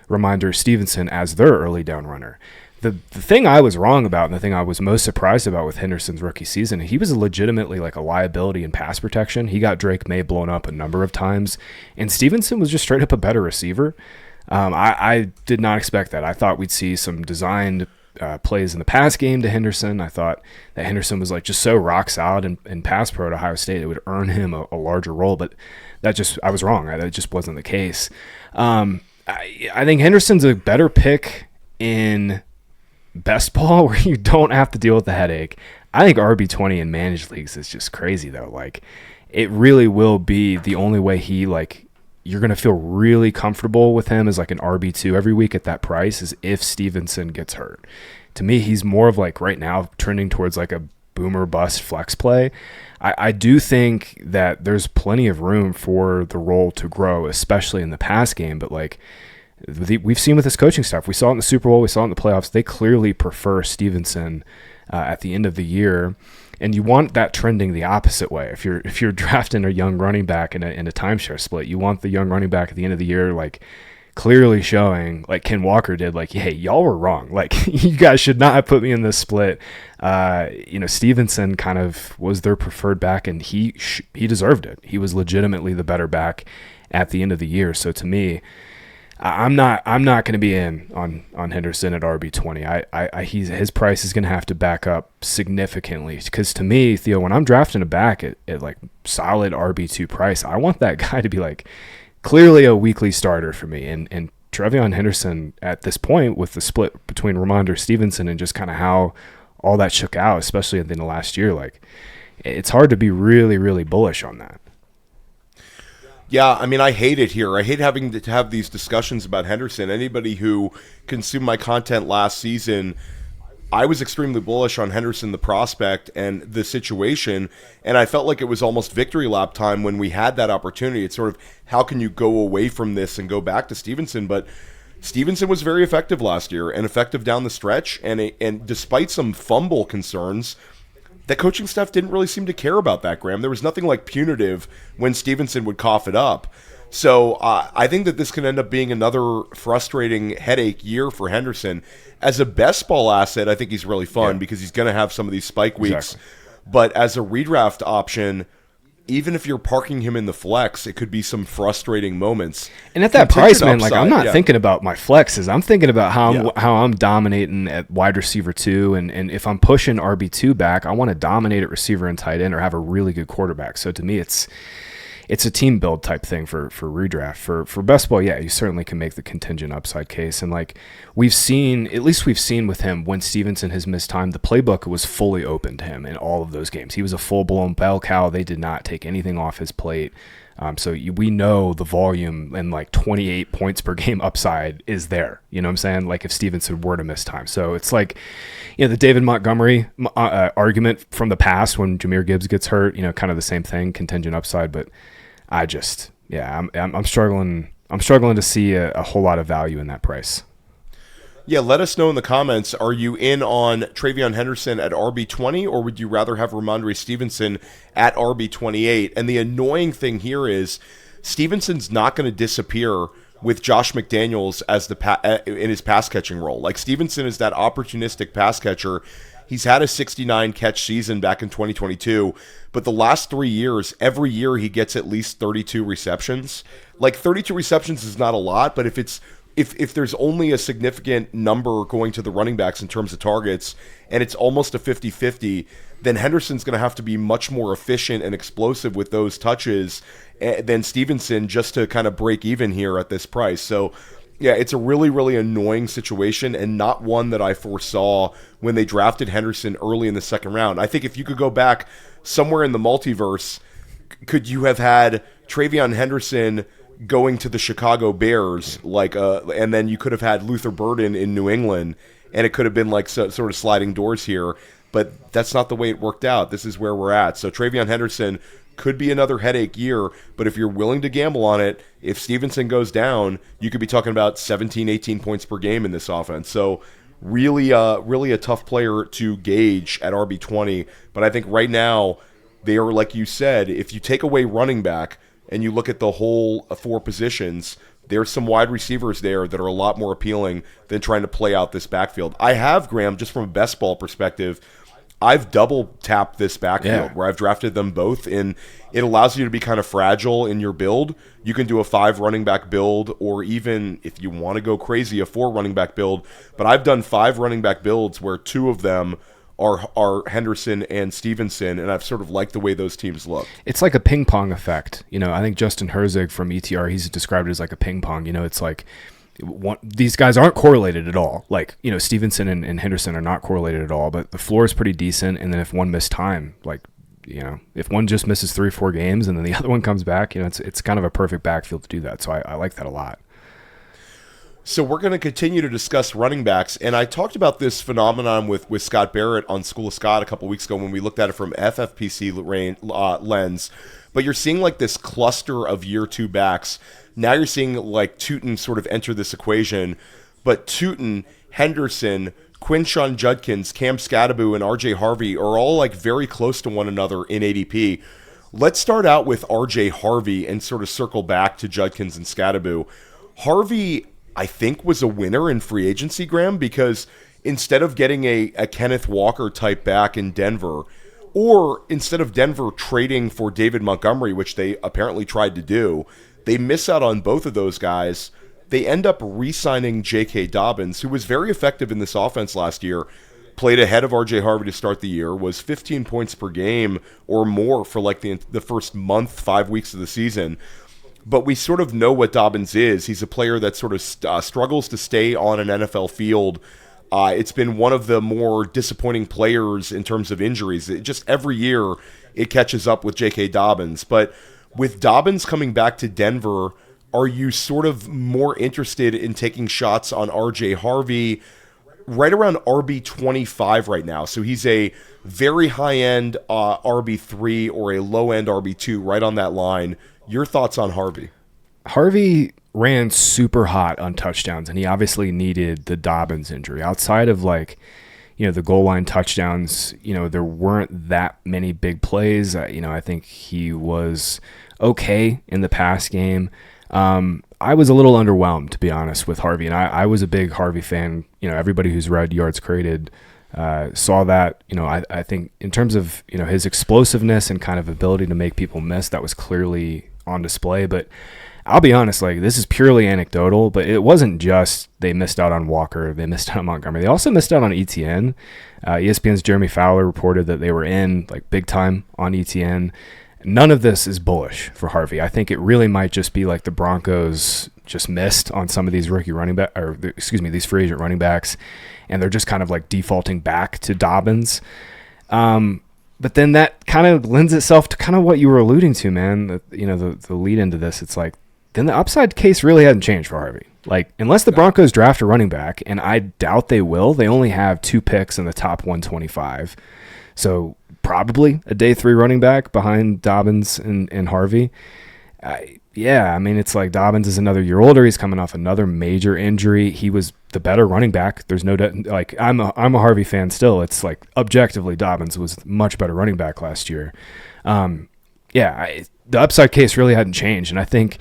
Ramondre Stevenson as their early down runner. The thing I was wrong about and the thing I was most surprised about with Henderson's rookie season, he was legitimately like a liability in pass protection. He got Drake May blown up a number of times, and Stevenson was just straight up a better receiver. I did not expect that. I thought we'd see some designed plays in the pass game to Henderson. I thought that Henderson was like just so rock solid in pass pro at Ohio State, it would earn him a larger role, but I was wrong. That just wasn't the case. I think Henderson's a better pick in best ball where you don't have to deal with the headache. I think RB20 in managed leagues is just crazy though. Like, it really will be the only way you're going to feel really comfortable with him as like an RB2 every week at that price is if Stevenson gets hurt. To me, he's more of like right now trending towards like a boomer bust flex play. I do think that there's plenty of room for the role to grow, especially in the pass game, but like, we've seen with this coaching staff, we saw it in the Super Bowl, we saw it in the playoffs, they clearly prefer Stevenson at the end of the year, and you want that trending the opposite way. If you're drafting a young running back in a timeshare split, you want the young running back at the end of the year like clearly showing, like Ken Walker did, like, hey, y'all were wrong. Like, you guys should not have put me in this split. Stevenson kind of was their preferred back, and he deserved it. He was legitimately the better back at the end of the year. So to me, I'm not going to be in on Henderson at RB20. His price is going to have to back up significantly, because to me, Theo, when I'm drafting a back at like solid RB2 price, I want that guy to be like clearly a weekly starter for me. And TreVeyon Henderson at this point, with the split between Ramondre Stevenson and just kind of how all that shook out, especially at the end of last year, like, it's hard to be really, really bullish on that. Yeah, I mean, I hate it here. I hate having to have these discussions about Henderson. Anybody who consumed my content last season, I was extremely bullish on Henderson, the prospect, and the situation, and I felt like it was almost victory lap time when we had that opportunity. It's sort of, how can you go away from this and go back to Stevenson? But Stevenson was very effective last year and effective down the stretch, and despite some fumble concerns, the coaching staff didn't really seem to care about that, Graham. There was nothing like punitive when Stevenson would cough it up. So I think that this can end up being another frustrating headache year for Henderson. As a best ball asset, I think he's really fun because he's going to have some of these spike weeks. Exactly. But as a redraft option, even if you're parking him in the flex, it could be some frustrating moments. And at that price, man, like, I'm not thinking about my flexes. I'm thinking about how I'm dominating at wide receiver 2, and if I'm pushing RB2 back, I want to dominate at receiver and tight end or have a really good quarterback. So to me, it's a team build type thing for redraft. For best ball, yeah, you certainly can make the contingent upside case. And like we've seen with him, when Stevenson has missed time, the playbook was fully open to him in all of those games. He was a full-blown bell cow. They did not take anything off his plate. So we know the volume and like 28 points per game upside is there. You know what I'm saying? Like if Stevenson were to miss time. So it's like, the David Montgomery argument from the past when Jahmyr Gibbs gets hurt, kind of the same thing, contingent upside. But I'm struggling to see a whole lot of value in that price. Yeah, let us know in the comments. Are you in on TreVeyon Henderson at RB20, or would you rather have Ramondre Stevenson at RB28? And the annoying thing here is Stevenson's not going to disappear with Josh McDaniels as in his pass catching role. Like, Stevenson is that opportunistic pass catcher. He's had a 69 catch season back in 2022, but the last 3 years, every year he gets at least 32 receptions. Like, 32 receptions is not a lot, but if there's only a significant number going to the running backs in terms of targets, and it's almost a 50-50, then Henderson's going to have to be much more efficient and explosive with those touches than Stevenson just to kind of break even here at this price. So, yeah, it's a really, really annoying situation, and not one that I foresaw when they drafted Henderson early in the second round. I think if you could go back somewhere in the multiverse, could you have had TreVeyon Henderson going to the Chicago Bears, and then you could have had Luther Burden in New England, and it could have been like sort of sliding doors here. But that's not the way it worked out. This is where we're at. So TreVeyon Henderson could be another headache year, but if you're willing to gamble on it, if Stevenson goes down, you could be talking about 17, 18 points per game in this offense. So really a tough player to gauge at RB20. But I think right now, they are, like you said, if you take away running back and you look at the whole 4 positions, there's some wide receivers there that are a lot more appealing than trying to play out this backfield. I have, Graham, just from a best ball perspective, I've double tapped this backfield where I've drafted them both, and it allows you to be kind of fragile in your build. You can do a 5 running back build, or even if you want to go crazy, a 4 running back build. But I've done 5 running back builds where 2 of them are Henderson and Stevenson, and I've sort of liked the way those teams look. It's like a ping pong effect. I think Justin Herzig from ETR, he's described it as like a ping pong. It's like these guys aren't correlated at all. Like, Stevenson and Henderson are not correlated at all, but the floor is pretty decent. And then if one missed time, like, if one just misses 3 or 4 games and then the other one comes back, it's kind of a perfect backfield to do that. So I like that a lot. So we're going to continue to discuss running backs, and I talked about this phenomenon with Scott Barrett on School of Scott a couple weeks ago when we looked at it from FFPC lens. But you're seeing like this cluster of year 2 backs. Now you're seeing like Tuten sort of enter this equation, but Tuten, Henderson, Quinshon Judkins, Cam Skattebo, and RJ Harvey are all like very close to one another in ADP. Let's start out with RJ Harvey and sort of circle back to Judkins and Skattebo. Harvey, I think, was a winner in free agency, Graham, because instead of getting a Kenneth Walker type back in Denver, or instead of Denver trading for David Montgomery, which they apparently tried to do, they miss out on both of those guys. They end up re-signing J.K. Dobbins, who was very effective in this offense last year, played ahead of R.J. Harvey to start the year, was 15 points per game or more for like the first month, 5 weeks of the season. But we sort of know what Dobbins is. He's a player that sort of struggles to stay on an NFL field. It's been one of the more disappointing players in terms of injuries. Just every year it catches up with J.K. Dobbins. But with Dobbins coming back to Denver, are you sort of more interested in taking shots on R.J. Harvey right around RB25 right now? So he's a very high-end RB3 or a low-end RB2 right on that line. Your thoughts on Harvey? Harvey ran super hot on touchdowns, and he obviously needed the Dobbins injury. Outside of the goal line touchdowns, there weren't that many big plays. I think he was okay in the pass game. I was a little underwhelmed, to be honest, with Harvey, and I was a big Harvey fan. Everybody who's read Yards Created saw that. I think in terms of his explosiveness and kind of ability to make people miss, that was clearly on display. But I'll be honest, like, this is purely anecdotal, but it wasn't just they missed out on Walker, they missed out on Montgomery, they also missed out on ETN. ESPN's Jeremy Fowler reported that they were in like big time on ETN. None of this is bullish for Harvey. I think it really might just be like the Broncos just missed on some of these these free agent running backs, and they're just kind of like defaulting back to Dobbins. But then that kind of lends itself to kind of what you were alluding to, man. The lead into this, it's like, then the upside case really hasn't changed for Harvey. Like, unless the Broncos draft a running back, and I doubt they will, they only have 2 picks in the top 125. So probably a day 3 running back behind Dobbins and Harvey. It's like Dobbins is another year older. He's coming off another major injury. He was the better running back. There's no like I'm a Harvey fan still. It's like objectively Dobbins was much better running back last year. The upside case really hadn't changed, and I think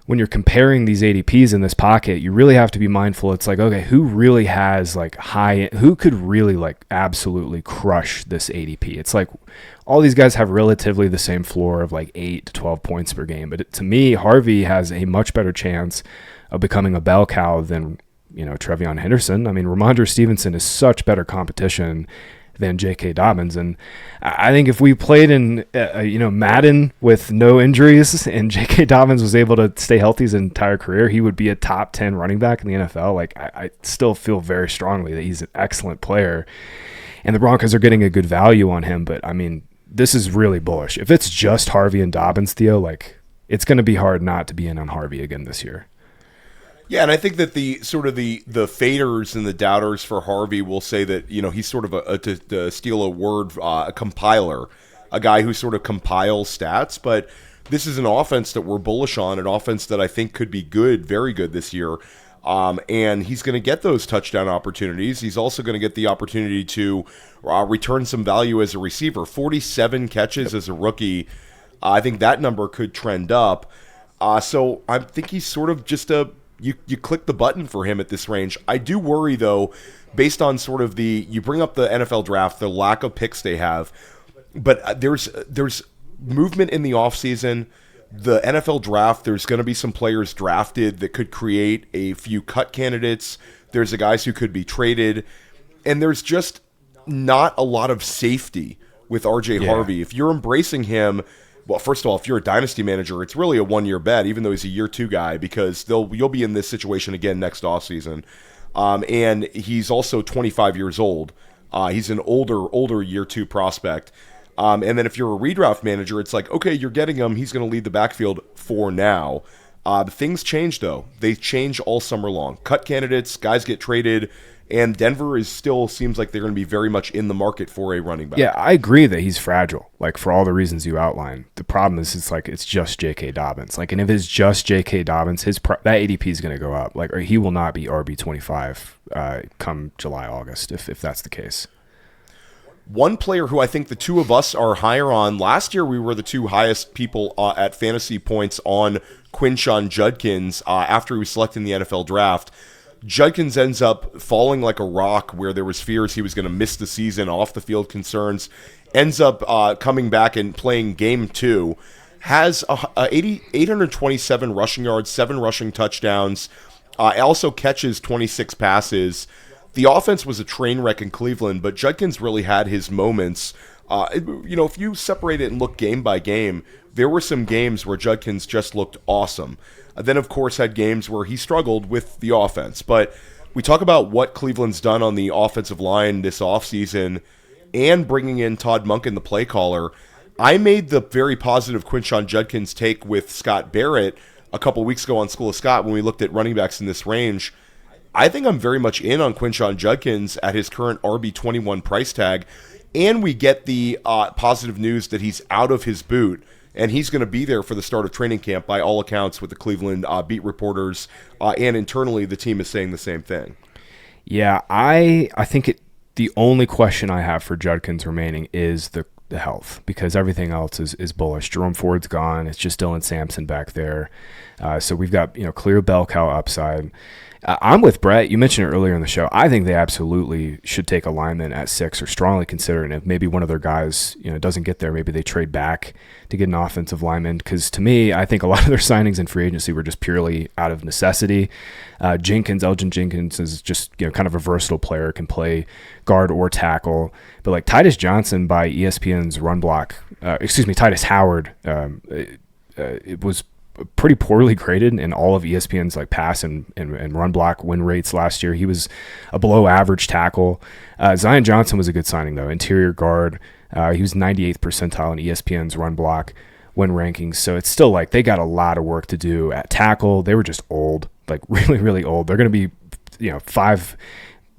when you're comparing these ADPs in this pocket, you really have to be mindful. It's like, okay, who really has like who could really like absolutely crush this ADP? It's like all these guys have relatively the same floor of like 8 to 12 points per game. But to me, Harvey has a much better chance of becoming a bell cow than, TreVeyon Henderson. I mean, Ramondre Stevenson is such better competition than J.K. Dobbins. And I think if we played in, Madden with no injuries and J.K. Dobbins was able to stay healthy his entire career, he would be a top 10 running back in the NFL. Like, I still feel very strongly that he's an excellent player. And the Broncos are getting a good value on him. But, I mean, this is really bullish. If it's just Harvey and Dobbins, Theo, like, it's going to be hard not to be in on Harvey again this year. Yeah, and I think that the faders and the doubters for Harvey will say that, he's sort of to steal a word, a compiler, a guy who sort of compiles stats. But this is an offense that we're bullish on, an offense that I think could be good, very good this year. And he's going to get those touchdown opportunities. He's also going to get the opportunity to return some value as a receiver. 47 catches as a rookie. I think that number could trend up. So I think he's sort of just you click the button for him at this range. I do worry, though, based on sort of you bring up the NFL draft, the lack of picks they have, but there's movement in the offseason. The NFL draft, there's going to be some players drafted that could create a few cut candidates. There's the guys who could be traded, and there's just not a lot of safety with RJ Harvey. If you're embracing him, well, first of all, if you're a dynasty manager, it's really a one-year bet, even though he's a year two guy, because you'll be in this situation again next offseason. And he's also 25 years old. He's an older year two prospect. And then if you're a redraft manager, it's like, okay, you're getting him. He's going to lead the backfield for now. Things change, though. They change all summer long. Cut candidates, guys get traded, and Denver still seems like they're going to be very much in the market for a running back. Yeah, I agree that he's fragile, like for all the reasons you outlined. The problem is it's just J.K. Dobbins. Like, and if it's just J.K. Dobbins, that ADP is going to go up. Like, or he will not be RB25 come July, August, if that's the case. One player who I think the two of us are higher on, last year we were the two highest people at fantasy points on Quinshon Judkins after he was selected in the NFL draft. Judkins ends up falling like a rock where there was fears he was going to miss the season, off the field concerns, ends up coming back and playing game 2, has 827 rushing yards, 7 rushing touchdowns, also catches 26 passes. The offense was a train wreck in Cleveland, but Judkins really had his moments. If you separate it and look game by game, there were some games where Judkins just looked awesome. Then, of course, had games where he struggled with the offense. But we talk about what Cleveland's done on the offensive line this offseason and bringing in Todd Monken, the play caller. I made the very positive Quinshon Judkins take with Scott Barrett a couple weeks ago on School of Scott when we looked at running backs in this range. I think I'm very much in on Quinshon Judkins at his current RB21 price tag. And we get the positive news that he's out of his boot. And he's going to be there for the start of training camp by all accounts with the Cleveland beat reporters. And internally, the team is saying the same thing. Yeah, I think the only question I have for Judkins remaining is the health, because everything else is bullish. Jerome Ford's gone. It's just Dylan Sampson back there. So we've got clear bell cow upside. I'm with Brett. You mentioned it earlier in the show. I think they absolutely should take a lineman at 6 or strongly consider it. If maybe one of their guys doesn't get there, maybe they trade back to get an offensive lineman. Because to me, I think a lot of their signings in free agency were just purely out of necessity. Elgin Jenkins is just kind of a versatile player, can play guard or tackle. But like Titus Johnson by ESPN's Run Block, Titus Howard, it was pretty poorly graded in all of ESPN's like pass and run block win rates last year. He was a below average tackle. Zion Johnson was a good signing though, interior guard. He was 98th percentile in ESPN's run block win rankings. So it's still like they got a lot of work to do at tackle. They were just old, like really, really old. They're going to be,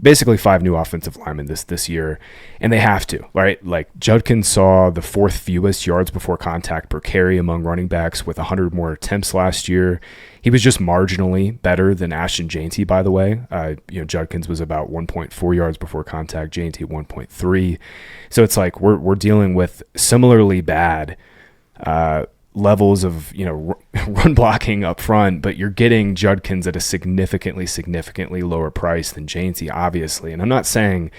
basically 5 new offensive linemen this year, and they have to, right? Like Judkins saw the 4th fewest yards before contact per carry among running backs with 100 more attempts last year. He was just marginally better than Ashton Jeanty, by the way. Judkins was about 1.4 yards before contact, Jeanty 1.3. So it's like we're dealing with similarly bad levels of run blocking up front, but you're getting Judkins at a significantly lower price than Jeanty, obviously. And I'm not saying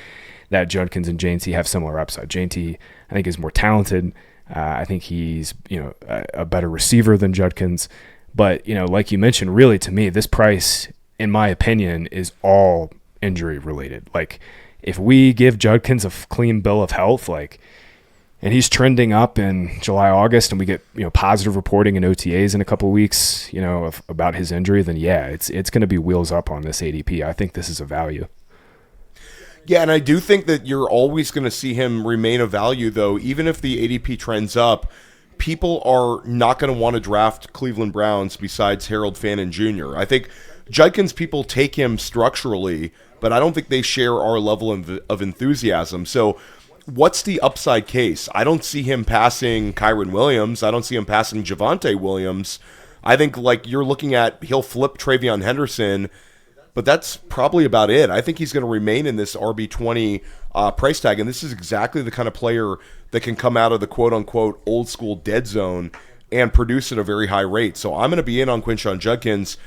that Judkins and Jeanty have similar upside. Jeanty, I think, is more talented. I think he's a better receiver than Judkins. But like you mentioned, really to me, this price, in my opinion, is all injury related. Like if we give Judkins a clean bill of health, and he's trending up in July, August, and we get positive reporting in OTAs in a couple of weeks, about his injury, then yeah, it's going to be wheels up on this ADP. I think this is a value. Yeah, and I do think that you're always going to see him remain a value, though. Even if the ADP trends up, people are not going to want to draft Cleveland Browns besides Harold Fannin Jr. I think Judkins people take him structurally, but I don't think they share our level of enthusiasm. So what's the upside case? I don't see him passing Kyron Williams. I don't see him passing Javonte Williams. I think you're looking at, he'll flip TreVeyon Henderson, but that's probably about it. I think he's going to remain in this RB20 price tag, and this is exactly the kind of player that can come out of the quote-unquote old-school dead zone and produce at a very high rate. So I'm going to be in on Quinshon Judkins.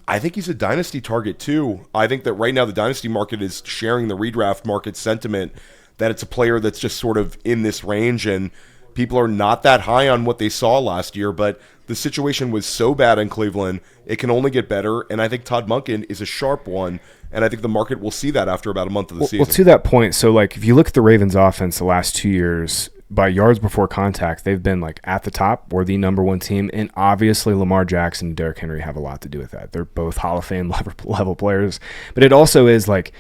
I think he's a dynasty target too. I think that right now the dynasty market is sharing the redraft market sentiment that it's a player that's just sort of in this range, and people are not that high on what they saw last year, but the situation was so bad in Cleveland, it can only get better, and I think Todd Monken is a sharp one, and I think the market will see that after about a month of the season. Well, to that point, so like if you look at the Ravens offense the last 2 years, by yards before contact, they've been like at the top or the number one team, and obviously Lamar Jackson and Derrick Henry have a lot to do with that. They're both Hall of Fame level players, but it also is like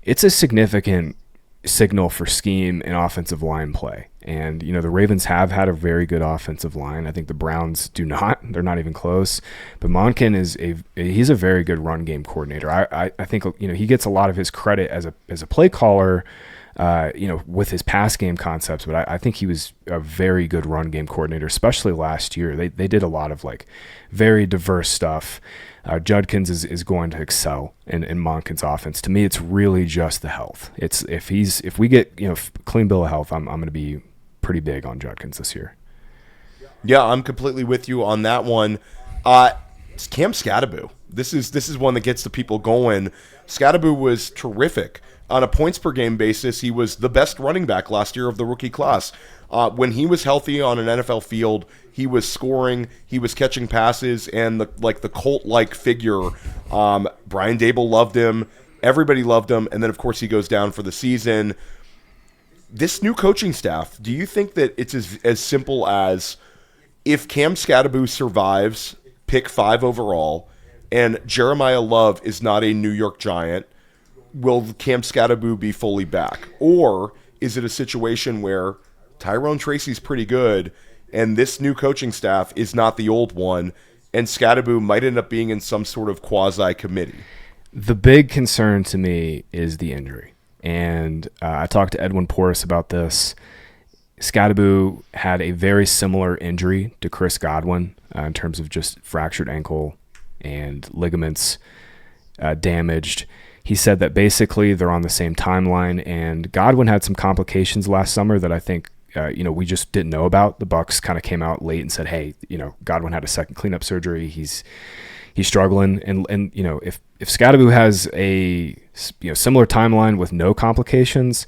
it's a significant signal for scheme and offensive line play. And, you know, the Ravens have had a very good offensive line. I think the Browns do not. They're not even close. But Monken he's a very good run game coordinator. I think, you know, he gets a lot of his credit as a play caller, you know, with his pass game concepts. But I think he was a very good run game coordinator, especially last year. They did a lot of like very diverse stuff. Judkins is going to excel in Monken's offense. To me, it's really just the health. It's if we get, you know, clean bill of health, I'm going to be pretty big on Judkins this year. Yeah, I'm completely with you on that one. It's Cam Skattebo. This is one that gets the people going. Skattebo was terrific. On a points per game basis, he was the best running back last year of the rookie class. When he was healthy on an NFL field, he was scoring, he was catching passes, and the Colt-like figure. Brian Dable loved him. Everybody loved him. And then, of course, he goes down for the season. This new coaching staff, do you think that it's as simple as if Cam Skattebo survives, pick 5 overall, and Jeremiah Love is not a New York Giant, will Cam Skattebo be fully back? Or is it a situation where Tyrone Tracy's pretty good, and this new coaching staff is not the old one, and Skattebo might end up being in some sort of quasi-committee? The big concern to me is the injury. And I talked to Edwin Porras about this. Skattebo had a very similar injury to Chris Godwin in terms of just fractured ankle and ligaments damaged. He said that basically they're on the same timeline, and Godwin had some complications last summer that I think you know, we just didn't know about. The Bucs kind of came out late and said, hey, you know, Godwin had a second cleanup surgery. He's struggling. And you know, if Skattebo has a, you know, similar timeline with no complications,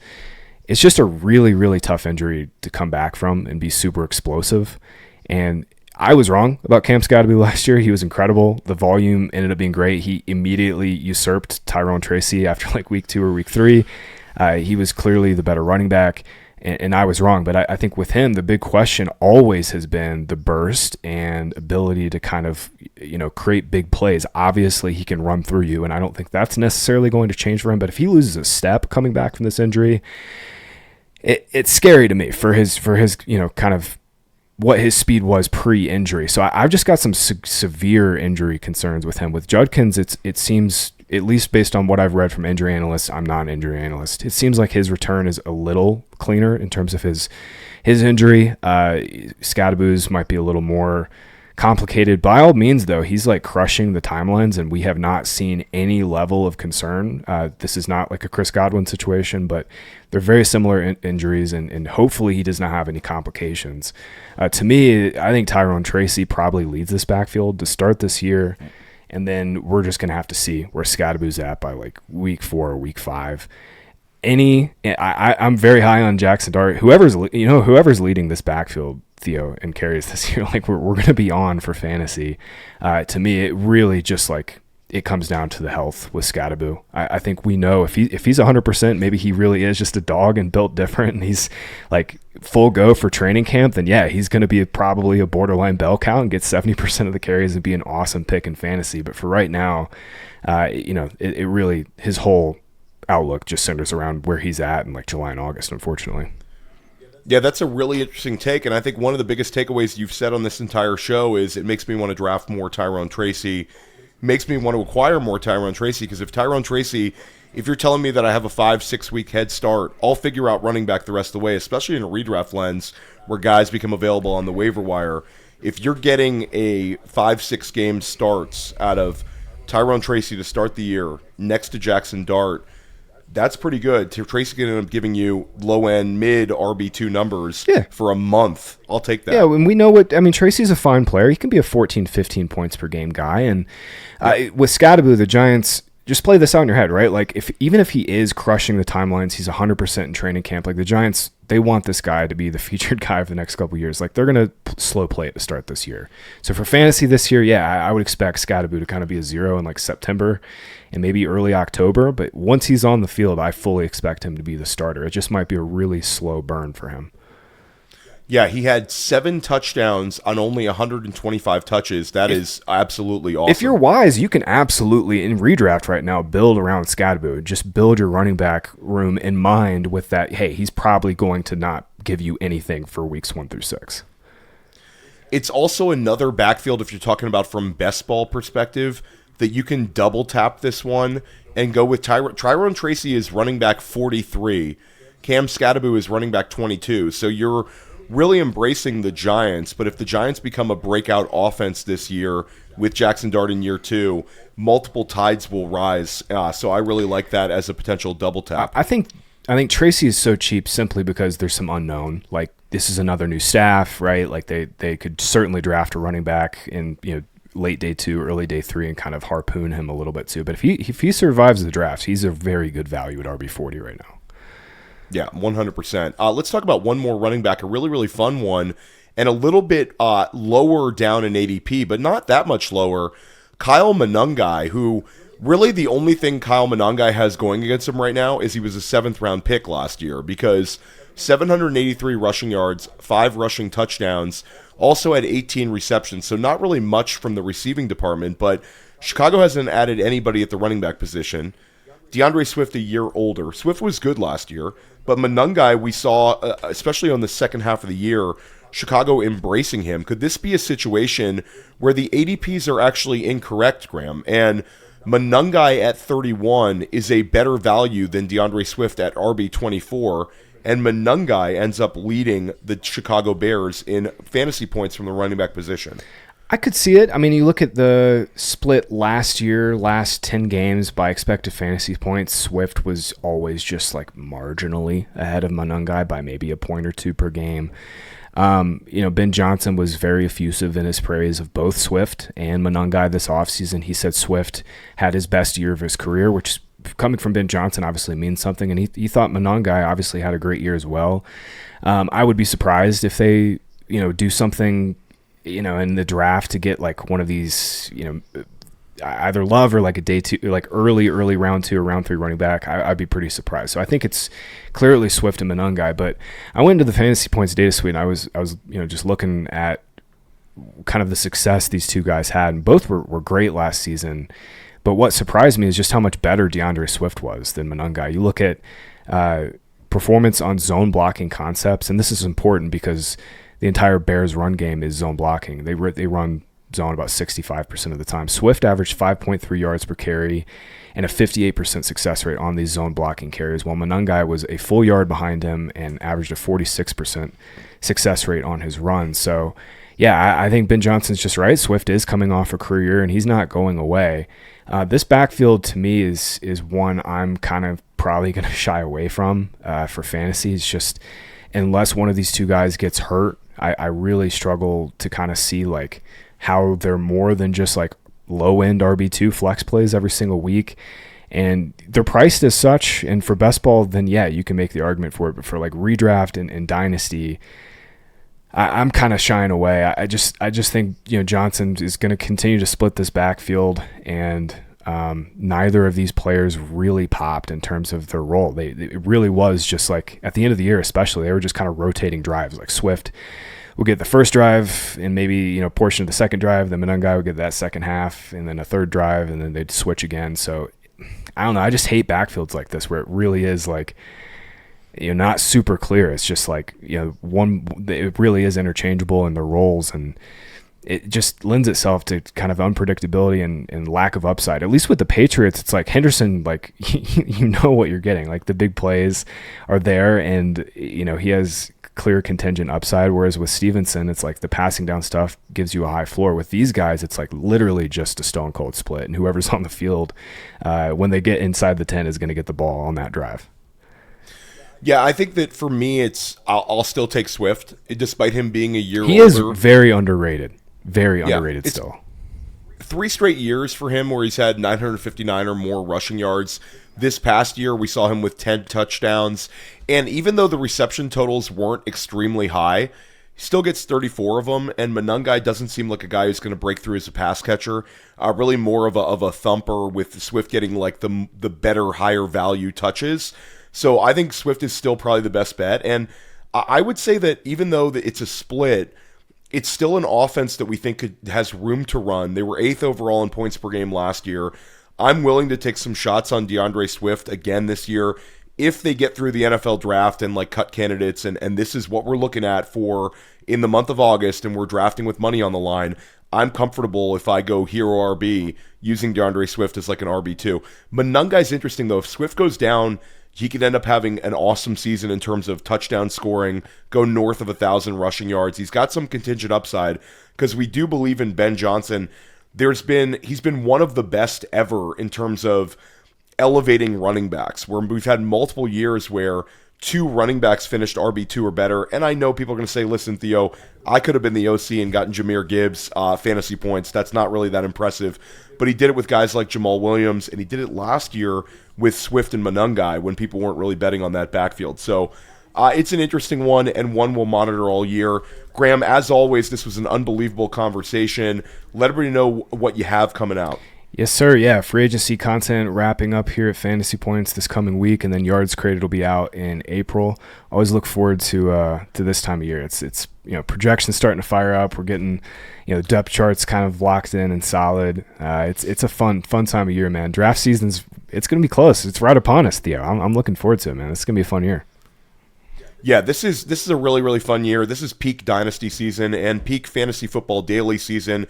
it's just a really, really tough injury to come back from and be super explosive. And I was wrong about Cam Skattebo last year. He was incredible. The volume ended up being great. He immediately usurped Tyrone Tracy after like week 2 or week 3. He was clearly the better running back. And I was wrong, but I think with him, the big question always has been the burst and ability to kind of, you know, create big plays. Obviously, he can run through you, and I don't think that's necessarily going to change for him. But if he loses a step coming back from this injury, it's scary to me for his you know, kind of what his speed was pre-injury. So I've just got some severe injury concerns with him. With Judkins, it seems, at least based on what I've read from injury analysts, I'm not an injury analyst, it seems like his return is a little cleaner in terms of his injury. Skattebo's might be a little more complicated. By all means, though, he's like crushing the timelines, and we have not seen any level of concern. This is not like a Chris Godwin situation, but they're very similar injuries, and hopefully he does not have any complications. To me, I think Tyrone Tracy probably leads this backfield to start this year. And then we're just going to have to see where Skattebo's at by like week 4 or week 5. I'm very high on Jaxson Dart. Whoever's leading this backfield, Theo, and carries this year, like we're going to be on for fantasy. To me, it really just like it comes down to the health with Skattebo. I think we know if he's 100%, maybe he really is just a dog and built different, and he's like full go for training camp, then yeah, he's going to be probably a borderline bell cow and get 70% of the carries and be an awesome pick in fantasy. But for right now, you know, it really, his whole outlook just centers around where he's at in like July and August, unfortunately. Yeah, that's a really interesting take, and I think one of the biggest takeaways you've said on this entire show is it makes me want to draft more Tyrone Tracy, makes me want to acquire more Tyrone Tracy, because if Tyrone Tracy, if you're telling me that I have a 5-6 week head start, I'll figure out running back the rest of the way, especially in a redraft lens where guys become available on the waiver wire. If you're getting a 5-6 game starts out of Tyrone Tracy to start the year next to Jaxson Dart, That's pretty good. Tracy going to end up giving you low-end, mid RB2 numbers for a month. I'll take that. Yeah, and we know Tracy's a fine player. He can be a 14, 15 points per game guy. And with Skattebo, the Giants, just play this out in your head, right? Like, even if he is crushing the timelines, he's 100% in training camp. Like, the Giants, they want this guy to be the featured guy for the next couple of years. Like, they're going to slow play it to start this year. So for fantasy this year, I would expect Skattebo to kind of be a 0 in like September and maybe early October. But once he's on the field, I fully expect him to be the starter. It just might be a really slow burn for him. Yeah, he had 7 touchdowns on only 125 touches. That is absolutely awesome. If you're wise, you can absolutely, in redraft right now, build around Skattebo. Just build your running back room in mind with that, hey, he's probably going to not give you anything for weeks 1 through 6. It's also another backfield, if you're talking about from best ball perspective, that you can double tap this one and go with Tyrone Tracy is running back 43. Cam Skattebo is running back 22. So you're really embracing the Giants, but if the Giants become a breakout offense this year with Jaxson Dart in year 2, multiple tides will rise. So I really like that as a potential double tap. I think Tracy is so cheap simply because there's some unknown. Like, this is another new staff, right? Like, they could certainly draft a running back in late day 2, early day 3, and kind of harpoon him a little bit too. But if he survives the draft, he's a very good value at RB40 right now. Yeah, 100%. Let's talk about one more running back, a really, really fun one, and a little bit lower down in ADP, but not that much lower. Kyle Monangai, who really the only thing Kyle Monangai has going against him right now is he was a 7th-round pick last year because 783 rushing yards, 5 rushing touchdowns, also had 18 receptions, so not really much from the receiving department, but Chicago hasn't added anybody at the running back position. DeAndre Swift a year older. Swift was good last year, but Monangai we saw, especially on the second half of the year, Chicago embracing him. Could this be a situation where the ADPs are actually incorrect, Graham? And Monangai at 31 is a better value than DeAndre Swift at RB24, and Monangai ends up leading the Chicago Bears in fantasy points from the running back position. I could see it. I mean, you look at the split last year, last 10 games by expected fantasy points, Swift was always just like marginally ahead of Monangai by maybe a point or 2 per game. Ben Johnson was very effusive in his praise of both Swift and Monangai this offseason. He said Swift had his best year of his career, which coming from Ben Johnson obviously means something, and he thought Monangai obviously had a great year as well. I would be surprised if they do something in the draft to get like one of these, either Love or like a day 2, like early round 2 or round 3 running back. I'd be pretty surprised. So I think it's clearly Swift and Monangai. But I went into the fantasy points data suite and I was just looking at kind of the success these two guys had, and both were great last season. But what surprised me is just how much better DeAndre Swift was than Monangai. You look at performance on zone blocking concepts, and this is important because the entire Bears run game is zone blocking. They run zone about 65% of the time. Swift averaged 5.3 yards per carry and a 58% success rate on these zone blocking carries, while Monangai was a full yard behind him and averaged a 46% success rate on his run. So, yeah, I think Ben Johnson's just right. Swift is coming off a career, and he's not going away. This backfield, to me, is one I'm kind of probably going to shy away from for fantasy. It's just, unless one of these two guys gets hurt, I really struggle to kind of see like how they're more than just like low-end RB2 flex plays every single week. And they're priced as such, and for best ball, then yeah, you can make the argument for it. But for like redraft and dynasty, I'm kind of shying away. I just think Johnson is going to continue to split this backfield, and neither of these players really popped in terms of their role. It really was just like at the end of the year, especially, they were just kind of rotating drives. Like Swift will get the first drive and maybe a portion of the second drive. Then Monangai would get that second half, and then a third drive, and then they'd switch again. So I don't know. I just hate backfields like this where it really is like, not super clear. It's just like, it really is interchangeable in their roles, and it just lends itself to kind of unpredictability and lack of upside. At least with the Patriots, it's like Henderson, like you know what you're getting. Like the big plays are there, and he has clear contingent upside. Whereas with Stevenson, it's like the passing down stuff gives you a high floor. With these guys, it's like literally just a stone cold split, and whoever's on the field when they get inside the 10 is going to get the ball on that drive. Yeah, I think that for me, I'll still take Swift, despite him being a year older. He is very underrated. Very underrated still. 3 straight years for him where he's had 959 or more rushing yards. This past year, we saw him with 10 touchdowns. And even though the reception totals weren't extremely high, he still gets 34 of them. And Monangai doesn't seem like a guy who's going to break through as a pass catcher. Really more of a thumper, with Swift getting like the better, higher value touches. So I think Swift is still probably the best bet. And I would say that even though it's a split, it's still an offense that we think has room to run. They were 8th overall in points per game last year. I'm willing to take some shots on DeAndre Swift again this year if they get through the NFL draft and like cut candidates. And this is what we're looking at for in the month of August, and we're drafting with money on the line. I'm comfortable if I go hero RB using DeAndre Swift as like an RB2. Monangai's interesting though. If Swift goes down, he could end up having an awesome season in terms of touchdown scoring, go north of 1,000 rushing yards. He's got some contingent upside because we do believe in Ben Johnson. He's been one of the best ever in terms of elevating running backs, where we've had multiple years where 2 running backs finished RB2 or better. And I know people are going to say, listen, Theo, I could have been the OC and gotten Jahmyr Gibbs fantasy points. That's not really that impressive. But he did it with guys like Jamal Williams, and he did it last year with Swift and Monangai when people weren't really betting on that backfield. So it's an interesting one, and one we'll monitor all year. Graham, as always, this was an unbelievable conversation. Let everybody know what you have coming out. Yes, sir. Yeah, free agency content wrapping up here at Fantasy Points this coming week, and then Yards Created will be out in April. Always look forward to this time of year. It's projections starting to fire up. We're getting the depth charts kind of locked in and solid. It's a fun time of year, man. Draft it's going to be close. It's right upon us, Theo. I'm looking forward to it, man. It's going to be a fun year. Yeah, this is a really, really fun year. This is peak Dynasty season and peak Fantasy Football Daily season.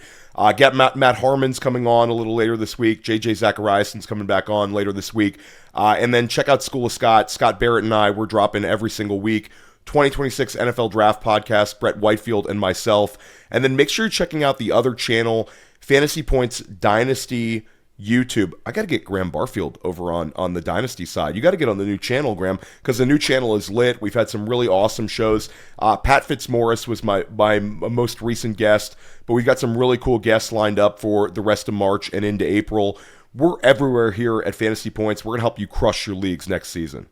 Get Matt Harmon's coming on a little later this week. JJ Zachariason's coming back on later this week. And then check out School of Scott. Scott Barrett and I, we're dropping every single week. 2026 NFL Draft Podcast, Brett Whitefield and myself. And then make sure you're checking out the other channel, Fantasy Points Dynasty YouTube. I got to get Graham Barfield over on the Dynasty side. You got to get on the new channel, Graham, because the new channel is lit. We've had some really awesome shows. Pat Fitzmaurice was my most recent guest, but we've got some really cool guests lined up for the rest of March and into April. We're everywhere here at Fantasy Points. We're going to help you crush your leagues next season.